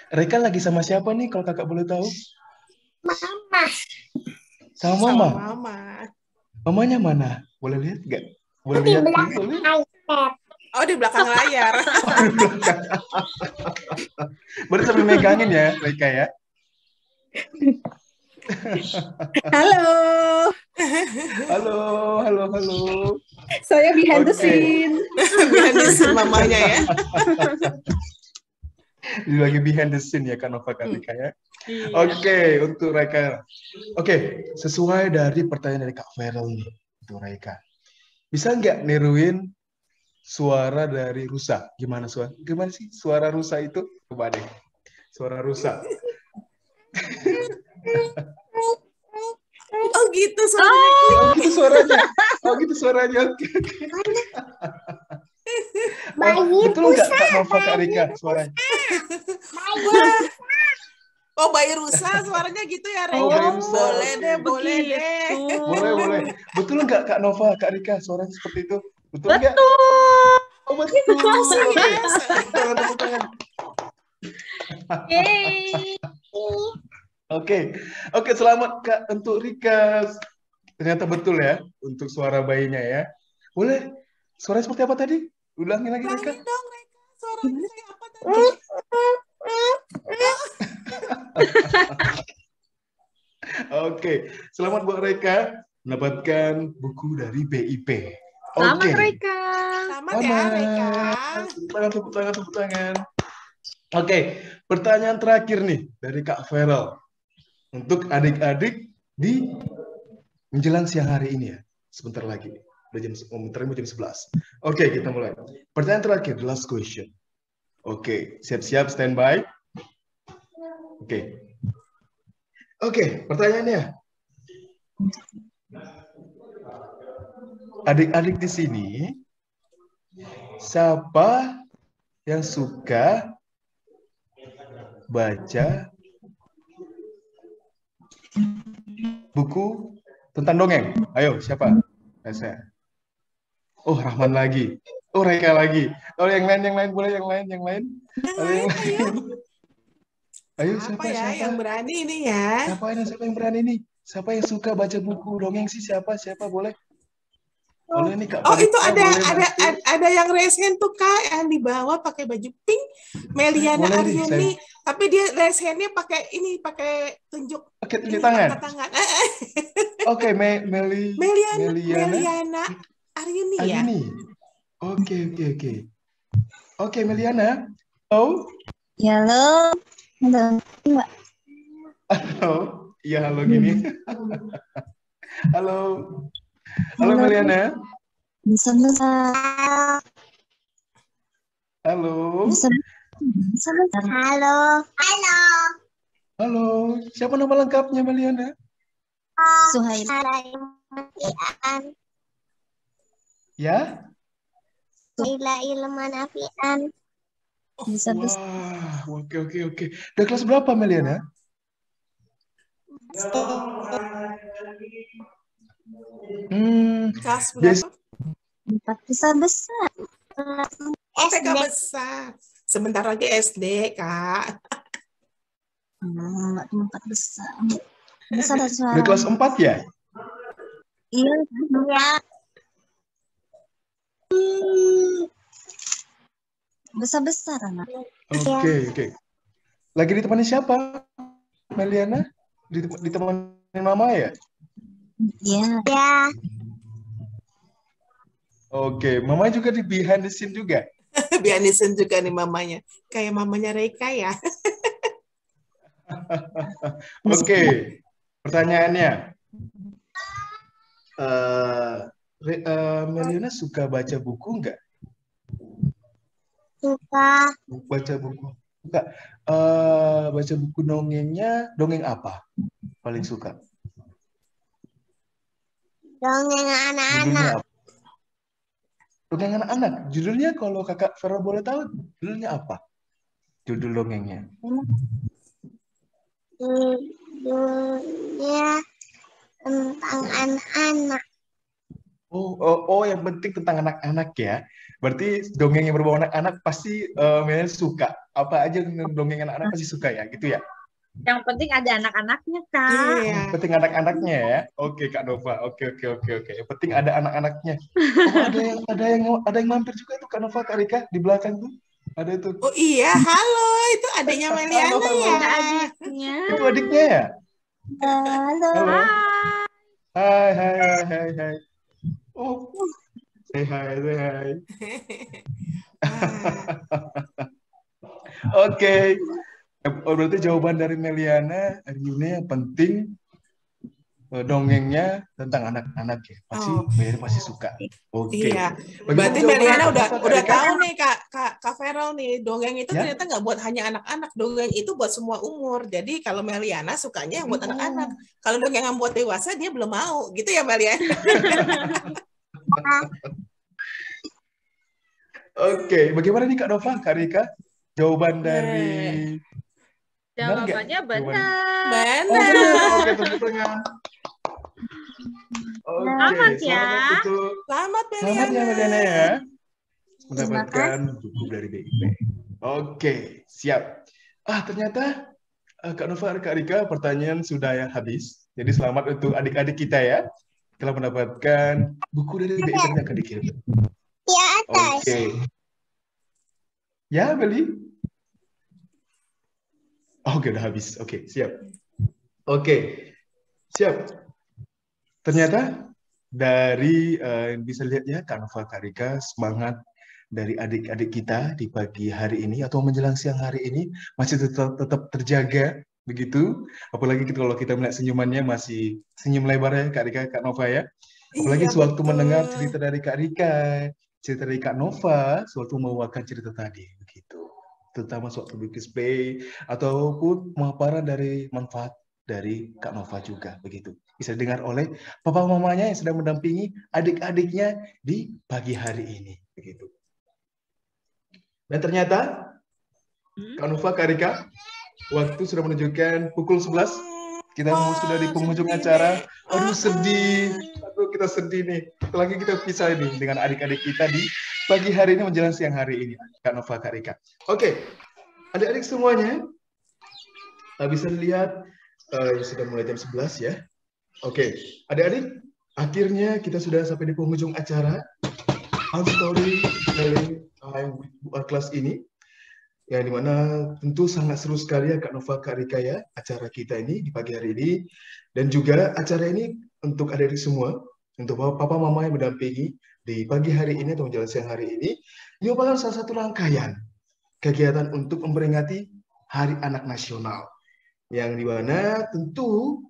Reka lagi sama siapa nih, kalau kakak boleh tahu? Mama. Sama Sama mama. mama. Mamanya mana? Boleh lihat nggak? Boleh Di lihat? belakang Boleh? iPad. Oh, di belakang layar. Berarti sambil megangin ya, Reka ya? Halo, Halo, halo, halo. saya behind the Oke. scene. Behind the scene mamanya ya. Lagi behind the scene ya, Kak Nova, Kak Reka ya? Iya. Oke, untuk Reka. Oke, sesuai dari pertanyaan dari Kak Feral nih, untuk Reka. Bisa nggak niruin suara dari rusa? Gimana sih suara rusa itu? Coba deh, suara rusa. Oh gitu suaranya. Oh gitu suaranya. Oh gitu suaranya. Oke. Betul nggak Kak Nova, Kak Rika suaranya? Oh, bayi rusa suaranya gitu ya, Reka? Oh, bayi rusa. Boleh deh, boleh deh. Boleh. Betul nggak Kak Nova, Kak Rika suaranya seperti itu? Betul nggak? Oh betul. Tepuk tangan. Oke, selamat Kak untuk Rika. Ternyata betul ya untuk suara bayinya ya. Boleh? Suaranya seperti apa tadi? Ulangin lagi Rika. Ulangin dong, Reka. Suaranya kayak apa tadi? Oke, selamat buat Reka mendapatkan buku dari BIP. Selamat Oke. Reka. Selamat ya, Reka. Tepuk tangan. Oke, pertanyaan terakhir nih dari Kak Feral. Untuk adik-adik di menjelang siang hari ini ya. Sebentar lagi. Udah jam 11. Oke, kita mulai. Pertanyaan terakhir, the last question. Oke, siap-siap standby. Oke, pertanyaannya. Adik-adik di sini, siapa yang suka baca buku tentang dongeng? Ayo, siapa? Saya. Oh, Rahman lagi. Oh, Reka lagi. Oh, yang lain boleh yang lain. Ayo, siapa? Yang berani ini ya? Siapa yang berani nih? Siapa yang suka baca buku dongeng sih? Siapa? Boleh? Boleh nih Kak. Oh, itu ada yang resen tuh Kak, yang di bawah pakai baju pink, Meliana Aryani, tapi dia resennya pakai tunjuk. Pakai tunjuk tangan. Oke, Meliana Aryani ya. Oke. Oke, Meliana. Oh. Halo. Mbak. Halo. Iya, halo gini. Halo. Halo Meliana. Bisa. Halo. Halo. Siapa nama lengkapnya Meliana? Suhaila. Ya? Suhaila Ilman Afian. Bisa. Wah, oke. Udah kelas berapa Meliana? Kelas berapa? 4 besar. TK besar. Sebentar lagi SD, Kak. Enggak cuma 4 besar. Besar. Udah kelas 4 ya? Iya. Besar anak. Oke. Lagi ditemani siapa? Meliana? Ditemani mama ya? Iya. Oke, mama juga di behind the scene juga? Behind the scene juga nih mamanya. Kayak mamanya Reka ya. Oke, pertanyaannya. Meliana suka baca buku nggak? Suka. Baca buku. Suka. Baca buku dongengnya, dongeng apa? Paling suka? Dongeng anak-anak. Dongeng anak-anak. Judulnya kalau Kakak Vera boleh tahu, judulnya apa? Judul dongengnya. Judulnya tentang anak-anak. Yang penting tentang anak-anak ya. Berarti dongeng yang berbau anak-anak pasti Mel suka. Apa aja dongeng anak-anak pasti suka ya, gitu ya? Yang penting ada anak-anaknya, Kak. Yang penting anak-anaknya ya. Oke, Kak Nova. Oke. Yang penting ada anak-anaknya. Ada yang mampir juga tuh Kak Nova, Kak Rika di belakang tuh. Ada tuh. Oh iya, halo. Itu adiknya Meliana ya. Adiknya. Itu adiknya ya? Halo. Hai. Oh, say hi. Oke. Berarti jawaban dari Meliana hari ini yang penting dongengnya tentang anak-anak ya. Meliana pasti suka. Oke. Iya. Berarti Meliana udah tahu nih Kak Feral nih, dongeng itu ternyata nggak buat hanya anak-anak, dongeng itu buat semua umur. Jadi kalau Meliana sukanya yang buat anak-anak. Kalau dongeng yang buat dewasa dia belum mau, gitu ya Meliana. Oke, bagaimana nih Kak Nova, Kak Rika? Jawaban dari Jawabannya benar. Benar. Oke, tepuk tangan. Selamat ya. Selamat Meliana ya. Mendapatkan buku dari BIP. Oke, siap. Ternyata Kak Nova, Kak Rika, pertanyaan sudah habis. Jadi selamat untuk adik-adik kita ya. Telah mendapatkan buku dari BIP yang akan dikirim. Di atas. Oke. Ya, beli? Oke, udah habis. Oke, siap. Oke, siap. Ternyata dari bisa lihat ya, Kak Nova, Kak Rika, semangat dari adik-adik kita di pagi hari ini atau menjelang siang hari ini masih tetap terjaga begitu. Apalagi kalau kita melihat senyumannya masih senyum lebar ya, Kak Rika, Kak Nova ya. Apalagi sewaktu mendengar cerita dari Kak Rika, cerita dari Kak Nova, sewaktu membawakan cerita tadi begitu. Terutama sewaktu bikin play ataupun pemaparan dari manfaat dari Kak Nova juga begitu. Bisa dengar oleh papa mamanya yang sedang mendampingi adik-adiknya di pagi hari ini begitu. Dan ternyata Kak Nova, Kak Rika, waktu sudah menunjukkan pukul 11. Kita sudah di penghujung acara. Aduh sedih. Aduh kita sedih nih. Lagi kita pisah nih dengan adik-adik kita di pagi hari ini menjelang siang hari ini. Kak Nova, Kak Rika. Oke. Adik-adik semuanya. Bisa dilihat sudah mulai jam 11 ya. Oke. Adik-adik. Akhirnya kita sudah sampai di penghujung acara. Our story telling our class ini. Yang dimana tentu sangat seru sekali ya Kak Nova, Kak Rika ya, acara kita ini di pagi hari ini. Dan juga acara ini untuk adik-adik semua, untuk papa mama yang mendampingi di pagi hari ini atau menjelang siang hari ini merupakan salah satu rangkaian kegiatan untuk memperingati Hari Anak Nasional. Yang dimana tentu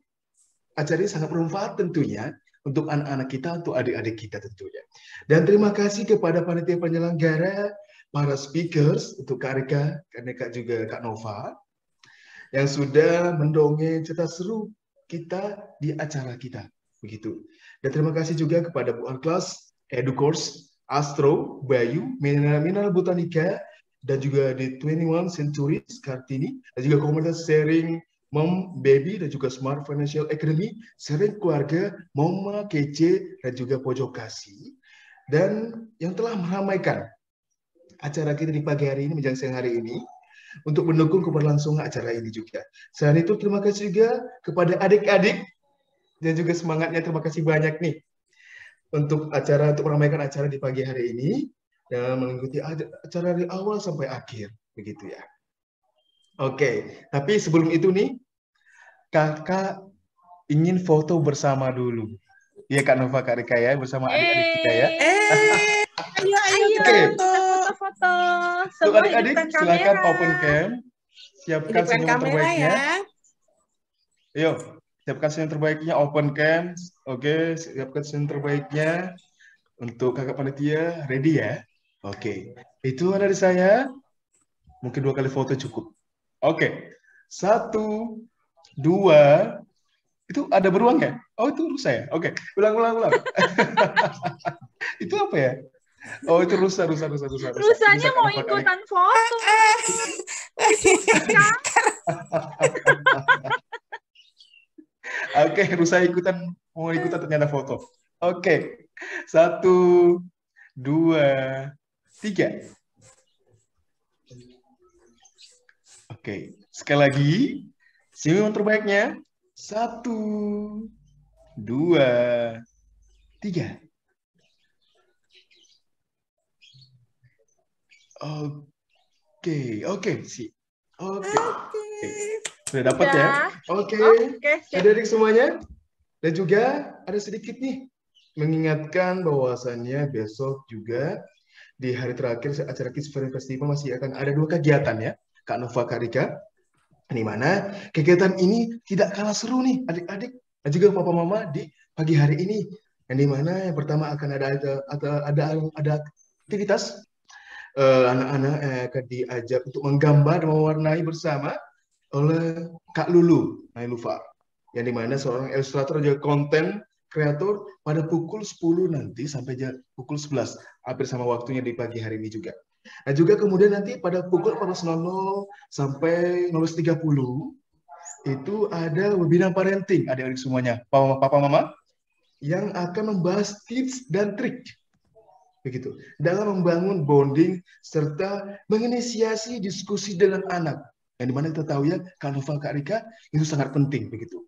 acara ini sangat bermanfaat tentunya untuk anak-anak kita, untuk adik-adik kita tentunya. Dan terima kasih kepada panitia penyelenggara, para speakers, untuk Kak Rika, Kak juga Kak Nova, yang sudah mendongeng cerita seru kita di acara kita. Begitu. Dan terima kasih juga kepada Bu Arklas, EduCourse, Astro, Bayu, Mineral Botanica, dan juga di 21 Century Kartini, dan juga komunitas sharing Mom, Baby, dan juga Smart Financial Academy, sharing keluarga, Mama, Kece, dan juga Pojok Kasih. Dan yang telah meramaikan acara kita di pagi hari ini menjelang siang hari ini untuk mendukung keberlangsungan acara ini juga. Selain itu terima kasih juga kepada adik-adik dan juga semangatnya, terima kasih banyak nih untuk meramaikan acara di pagi hari ini dan mengikuti acara dari awal sampai akhir begitu ya. Oke, tapi sebelum itu nih Kakak ingin foto bersama dulu. Iya Kak Nova, Kak Rika ya, bersama adik-adik kita ya. Ayo foto. Untuk adik-adik silakan open cam, siapkan senyum terbaiknya. Ayo, siapkan senyum terbaiknya, open cam. Oke, siapkan senyum terbaiknya. Untuk kakak panitia, ready ya? Oke, itu dari saya. Mungkin 2 kali foto cukup. Oke, 1, 2. Itu ada beruang ya? Oh, itu saya. Oke, ulang. Itu apa ya? Oh, itu rusa. Rusanya mau ikutan foto. Oke, rusa mau ikutan ternyata foto. Oke, 1, 2, 3. Oke, sekali lagi, senyum yang terbaiknya. 1, 2, 3. Oke, sih. Oke. Sudah dapat ya? Oke. Adik-adik semuanya. Dan juga ada sedikit nih mengingatkan bahwasannya besok juga di hari terakhir acara Kids Festival masih akan ada 2 kegiatan ya, Kak Nova, Kak Rika. Di mana kegiatan ini tidak kalah seru nih adik-adik dan juga papa mama di pagi hari ini. Yang di mana yang pertama akan ada aktivitas anak-anak akan diajak untuk menggambar dan mewarnai bersama oleh Kak Lulu Nailufa, yang dimana seorang ilustrator dan juga konten kreator pada pukul 10 nanti sampai pukul 11, hampir sama waktunya di pagi hari ini juga. Nah juga kemudian nanti pada pukul 14.00 sampai 12.30 itu ada webinar parenting adik-adik semuanya, papa mama, yang akan membahas tips dan trik begitu dalam membangun bonding serta menginisiasi diskusi dengan anak, yang dimana kita tahu ya Kak Nova, Kak Rika, itu sangat penting begitu.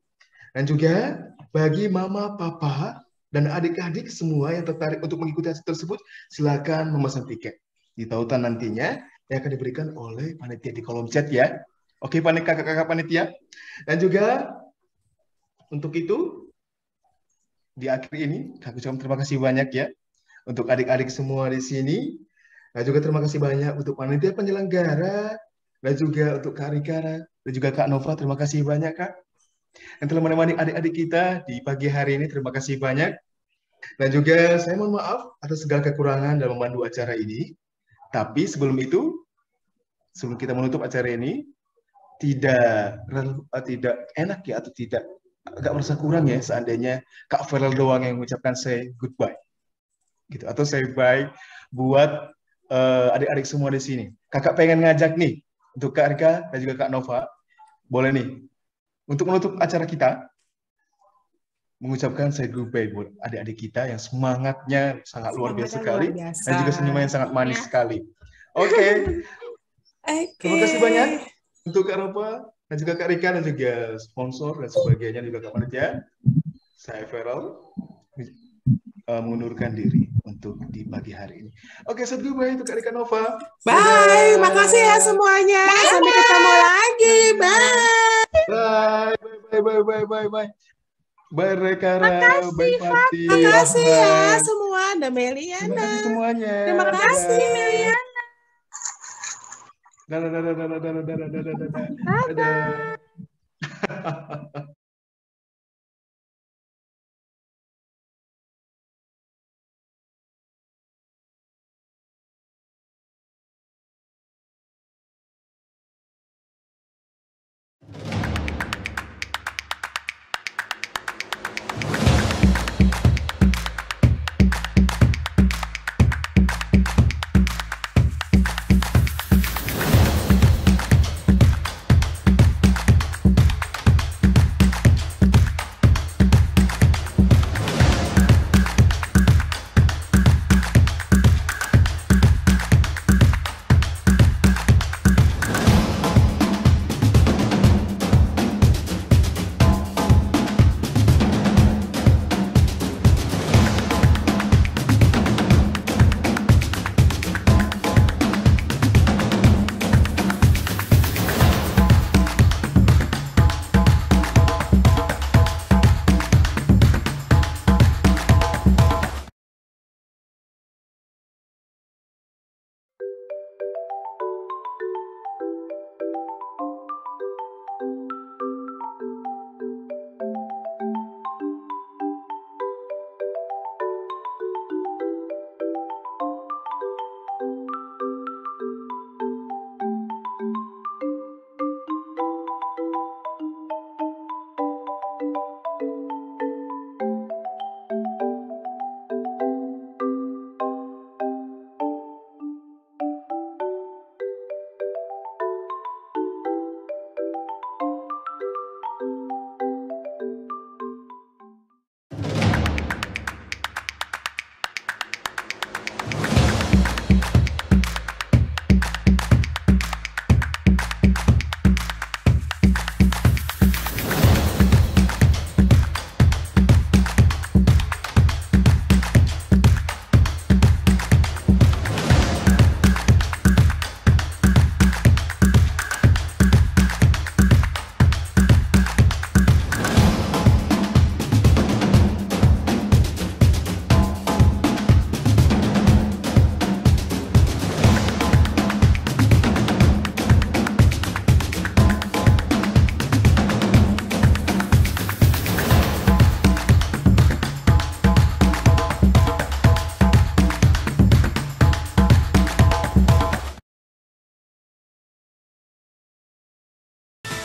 Dan juga bagi mama, papa, dan adik-adik semua yang tertarik untuk mengikuti acara tersebut, silakan memesan tiket di tautan nantinya yang akan diberikan oleh panitia di kolom chat ya. Oke, kakak-kakak panitia. Dan juga untuk itu di akhir ini aku ucapkan terima kasih banyak ya untuk adik-adik semua di sini. Dan juga terima kasih banyak untuk panitia penyelenggara, dan juga untuk Kak Rika dan juga Kak Nova. Terima kasih banyak Kak yang telah menemani adik-adik kita di pagi hari ini. Terima kasih banyak. Dan juga saya mohon maaf atas segala kekurangan dalam memandu acara ini. Tapi sebelum itu, sebelum kita menutup acara ini, tidak enak ya, atau tidak agak merasa kurang ya seandainya Kak Farel doang yang mengucapkan say goodbye gitu, atau say bye buat adik-adik semua di sini. Kakak pengen ngajak nih untuk Kak Rika dan juga Kak Nova, boleh nih untuk menutup acara kita mengucapkan say goodbye buat adik-adik kita yang semangatnya sangat luar biasa sekali dan juga senyumannya sangat manis sekali. Oke. Terima kasih banyak untuk Kak Nova dan juga Kak Rika dan juga sponsor dan sebagainya, juga Kak Panitia. Saya Farel mengundurkan diri untuk di pagi hari ini. Oke, say goodbye untuk Kak Rika, Nova. Bye, makasih ya semuanya. Sampai ketemu lagi. Bye. Bye Rekara, bye Pati. Makasih ya semua. Ada Meliana. Terima kasih semuanya. Terima kasih Meliana. Dadah.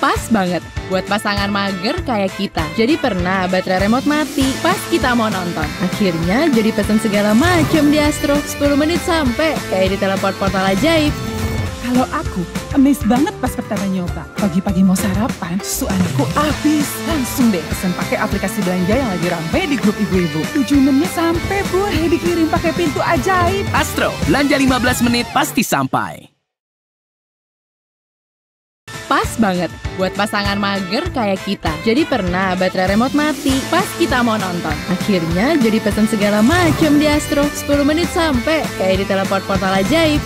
Pas banget buat pasangan mager kayak kita. Jadi pernah baterai remote mati pas kita mau nonton. Akhirnya jadi pesen segala macam di Astro. 10 menit sampai, kayak di teleport portal ajaib. Kalau aku, amazed banget pas pertama nyoba. Pagi-pagi mau sarapan, susu anakku habis. Langsung deh pesen pakai aplikasi belanja yang lagi ramai di grup ibu-ibu. 7 menit sampai, Bu. Dikirim pakai pintu ajaib. Astro, belanja 15 menit pasti sampai. Pas banget buat pasangan mager kayak kita. Jadi pernah baterai remote mati pas kita mau nonton. Akhirnya jadi pesen segala macam di Astro. 10 menit sampai, kayak di teleport portal ajaib.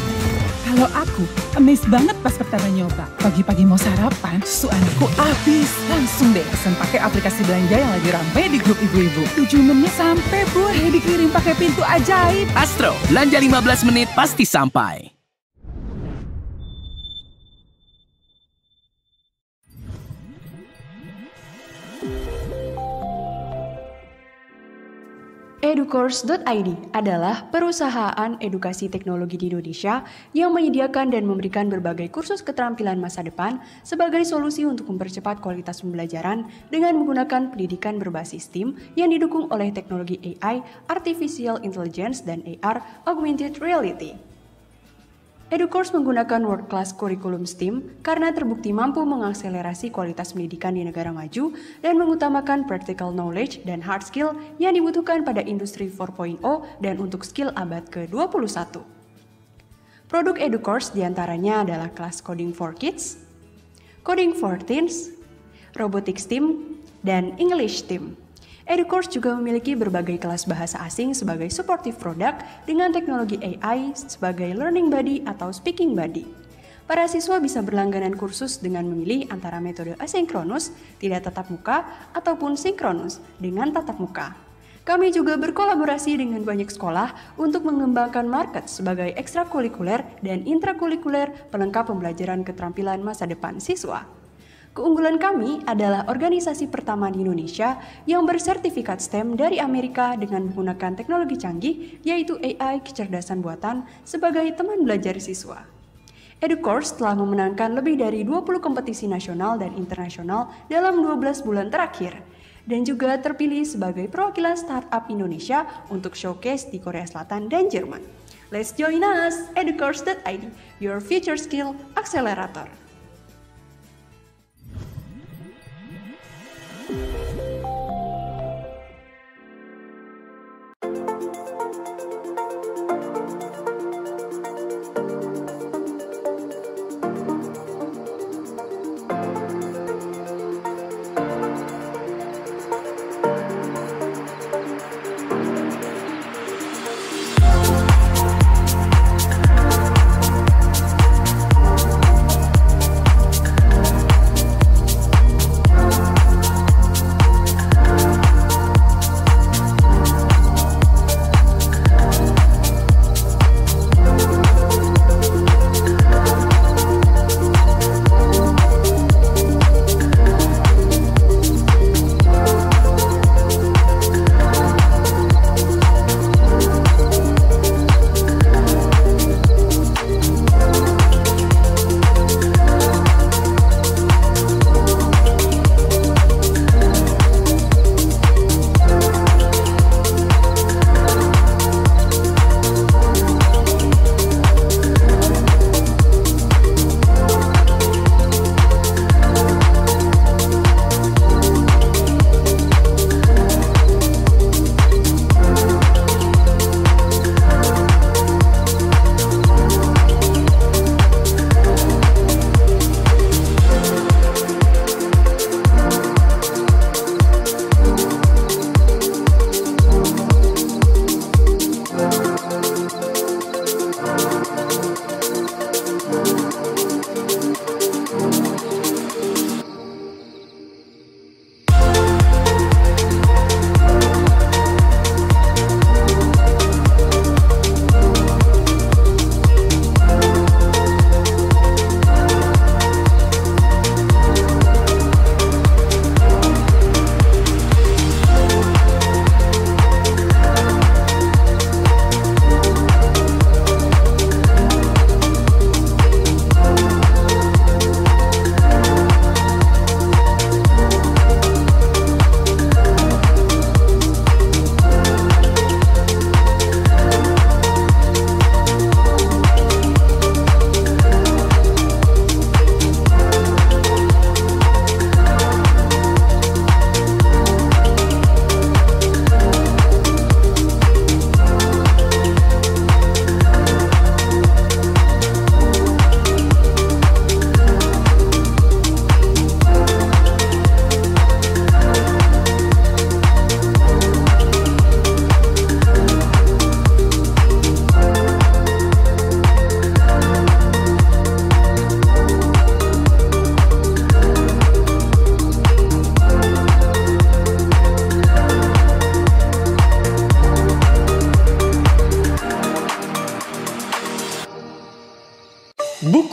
Kalau aku, amazed banget pas pertama nyoba. Pagi-pagi mau sarapan, susu anakku habis. Langsung deh pesen pakai aplikasi belanja yang lagi ramai di grup ibu-ibu. 7 menit sampai, Bu. Dikirim pakai pintu ajaib. Astro, belanja 15 menit pasti sampai. Educourse.id adalah perusahaan edukasi teknologi di Indonesia yang menyediakan dan memberikan berbagai kursus keterampilan masa depan sebagai solusi untuk mempercepat kualitas pembelajaran dengan menggunakan pendidikan berbasis STEAM yang didukung oleh teknologi AI, Artificial Intelligence, dan AR, Augmented Reality. Educourse menggunakan world-class kurikulum STEAM karena terbukti mampu mengakselerasi kualitas pendidikan di negara maju dan mengutamakan practical knowledge dan hard skill yang dibutuhkan pada industri 4.0 dan untuk skill abad ke-21. Produk Educourse diantaranya adalah kelas Coding for Kids, Coding for Teens, Robotics STEAM, dan English STEAM. Educourse juga memiliki berbagai kelas bahasa asing sebagai supportive product dengan teknologi AI sebagai learning buddy atau speaking buddy. Para siswa bisa berlangganan kursus dengan memilih antara metode asinkronus, tidak tatap muka, ataupun sinkronus dengan tatap muka. Kami juga berkolaborasi dengan banyak sekolah untuk mengembangkan market sebagai ekstrakurikuler dan intrakurikuler pelengkap pembelajaran keterampilan masa depan siswa. Keunggulan kami adalah organisasi pertama di Indonesia yang bersertifikat STEM dari Amerika dengan menggunakan teknologi canggih, yaitu AI kecerdasan buatan sebagai teman belajar siswa. Educourse telah memenangkan lebih dari 20 kompetisi nasional dan internasional dalam 12 bulan terakhir, dan juga terpilih sebagai perwakilan startup Indonesia untuk showcase di Korea Selatan dan Jerman. Let's join us, Educourse.id, your future skill accelerator.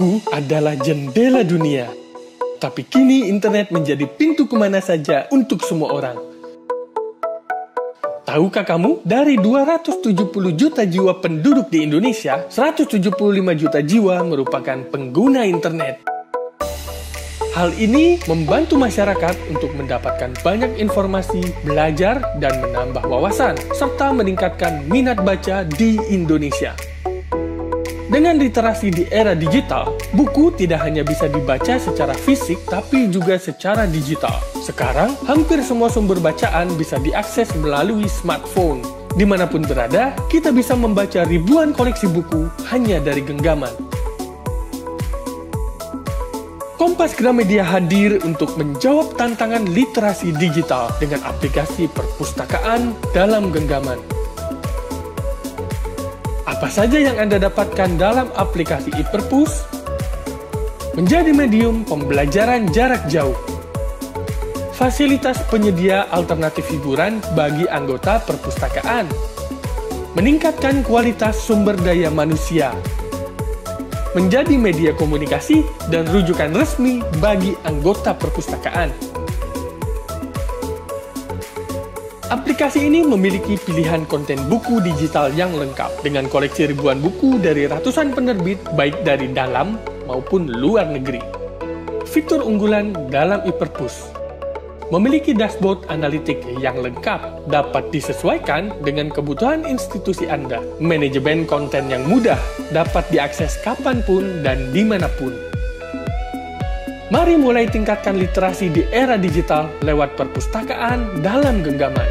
Buku adalah jendela dunia. Tapi kini internet menjadi pintu kemana saja untuk semua orang. Tahukah kamu, dari 270 juta jiwa penduduk di Indonesia, 175 juta jiwa merupakan pengguna internet. Hal ini membantu masyarakat untuk mendapatkan banyak informasi, belajar, dan menambah wawasan, serta meningkatkan minat baca di Indonesia. Dengan literasi di era digital, buku tidak hanya bisa dibaca secara fisik, tapi juga secara digital. Sekarang, hampir semua sumber bacaan bisa diakses melalui smartphone. Dimanapun berada, kita bisa membaca ribuan koleksi buku hanya dari genggaman. Kompas Gramedia hadir untuk menjawab tantangan literasi digital dengan aplikasi perpustakaan dalam genggaman. Apa saja yang Anda dapatkan dalam aplikasi iPerpus? Menjadi medium pembelajaran jarak jauh. Fasilitas penyedia alternatif hiburan bagi anggota perpustakaan. Meningkatkan kualitas sumber daya manusia. Menjadi media komunikasi dan rujukan resmi bagi anggota perpustakaan. Aplikasi ini memiliki pilihan konten buku digital yang lengkap dengan koleksi ribuan buku dari ratusan penerbit baik dari dalam maupun luar negeri. Fitur unggulan dalam iPerpus. Memiliki dashboard analitik yang lengkap dapat disesuaikan dengan kebutuhan institusi Anda. Manajemen konten yang mudah dapat diakses kapanpun dan dimanapun. Mari mulai tingkatkan literasi di era digital lewat perpustakaan dalam genggaman.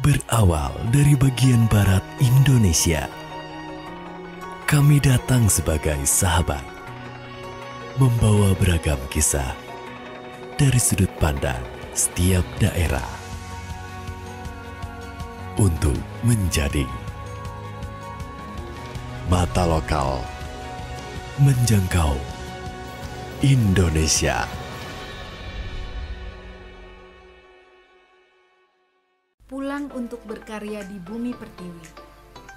Berawal dari bagian barat Indonesia, kami datang sebagai sahabat, membawa beragam kisah dari sudut pandang setiap daerah untuk menjadi mata lokal menjangkau Indonesia. Pulang untuk berkarya di bumi pertiwi.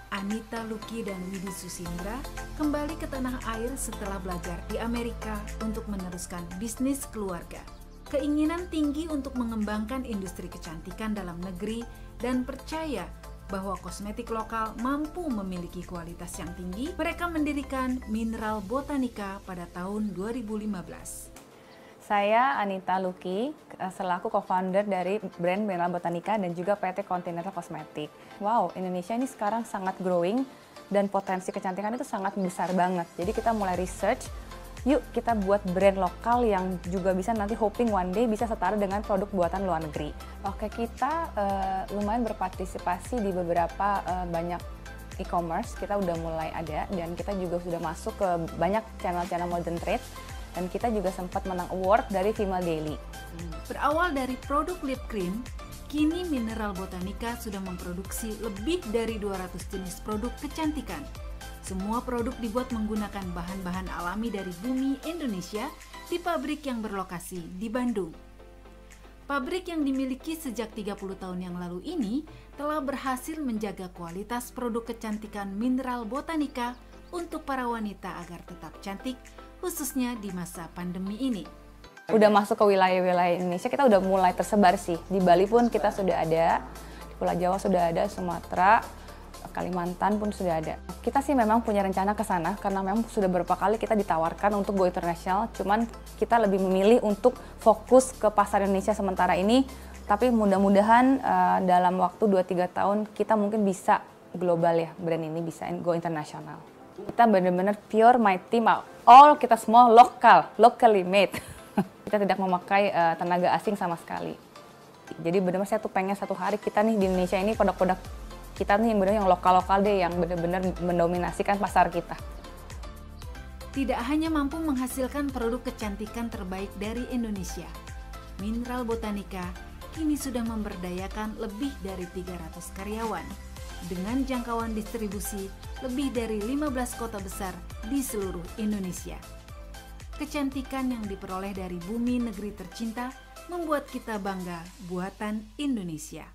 Anita Luki dan Widi Susindra kembali ke tanah air setelah belajar di Amerika untuk meneruskan bisnis keluarga. Keinginan tinggi untuk mengembangkan industri kecantikan dalam negeri dan percaya bahwa kosmetik lokal mampu memiliki kualitas yang tinggi, mereka mendirikan Mineral Botanica pada tahun 2015. Saya Anita Luki, selaku co-founder dari brand Mineral Botanica dan juga PT Continental Cosmetic. Wow, Indonesia ini sekarang sangat growing dan potensi kecantikan itu sangat besar banget. Jadi kita mulai research, yuk kita buat brand lokal yang juga bisa nanti hoping one day bisa setara dengan produk buatan luar negeri. Oke, kita lumayan berpartisipasi di beberapa banyak e-commerce, kita udah mulai ada dan kita juga sudah masuk ke banyak channel-channel modern trade. Dan kita juga sempat menang award dari Female Daily. Berawal dari produk lip cream, kini Mineral Botanica sudah memproduksi lebih dari 200 jenis produk kecantikan. Semua produk dibuat menggunakan bahan-bahan alami dari bumi Indonesia di pabrik yang berlokasi di Bandung. Pabrik yang dimiliki sejak 30 tahun yang lalu ini telah berhasil menjaga kualitas produk kecantikan Mineral Botanica untuk para wanita agar tetap cantik, khususnya di masa pandemi ini. Udah masuk ke wilayah-wilayah Indonesia, kita udah mulai tersebar sih. Di Bali pun kita sudah ada, di Pulau Jawa sudah ada, Sumatera, Kalimantan pun sudah ada. Kita sih memang punya rencana ke sana karena memang sudah beberapa kali kita ditawarkan untuk go internasional, cuman kita lebih memilih untuk fokus ke pasar Indonesia sementara ini. Tapi mudah-mudahan dalam waktu 2-3 tahun kita mungkin bisa global ya, brand ini bisa go internasional. Kita benar-benar pure my team, all kita semua lokal, locally made. Kita tidak memakai tenaga asing sama sekali. Jadi benar-benar saya tuh pengen satu hari kita nih di Indonesia ini produk-produk kita nih yang benar yang lokal-lokal deh, yang benar-benar mendominasikan pasar kita. Tidak hanya mampu menghasilkan produk kecantikan terbaik dari Indonesia, Mineral Botanica kini sudah memberdayakan lebih dari 300 karyawan. Dengan jangkauan distribusi lebih dari 15 kota besar di seluruh Indonesia. Kecantikan yang diperoleh dari bumi negeri tercinta membuat kita bangga buatan Indonesia.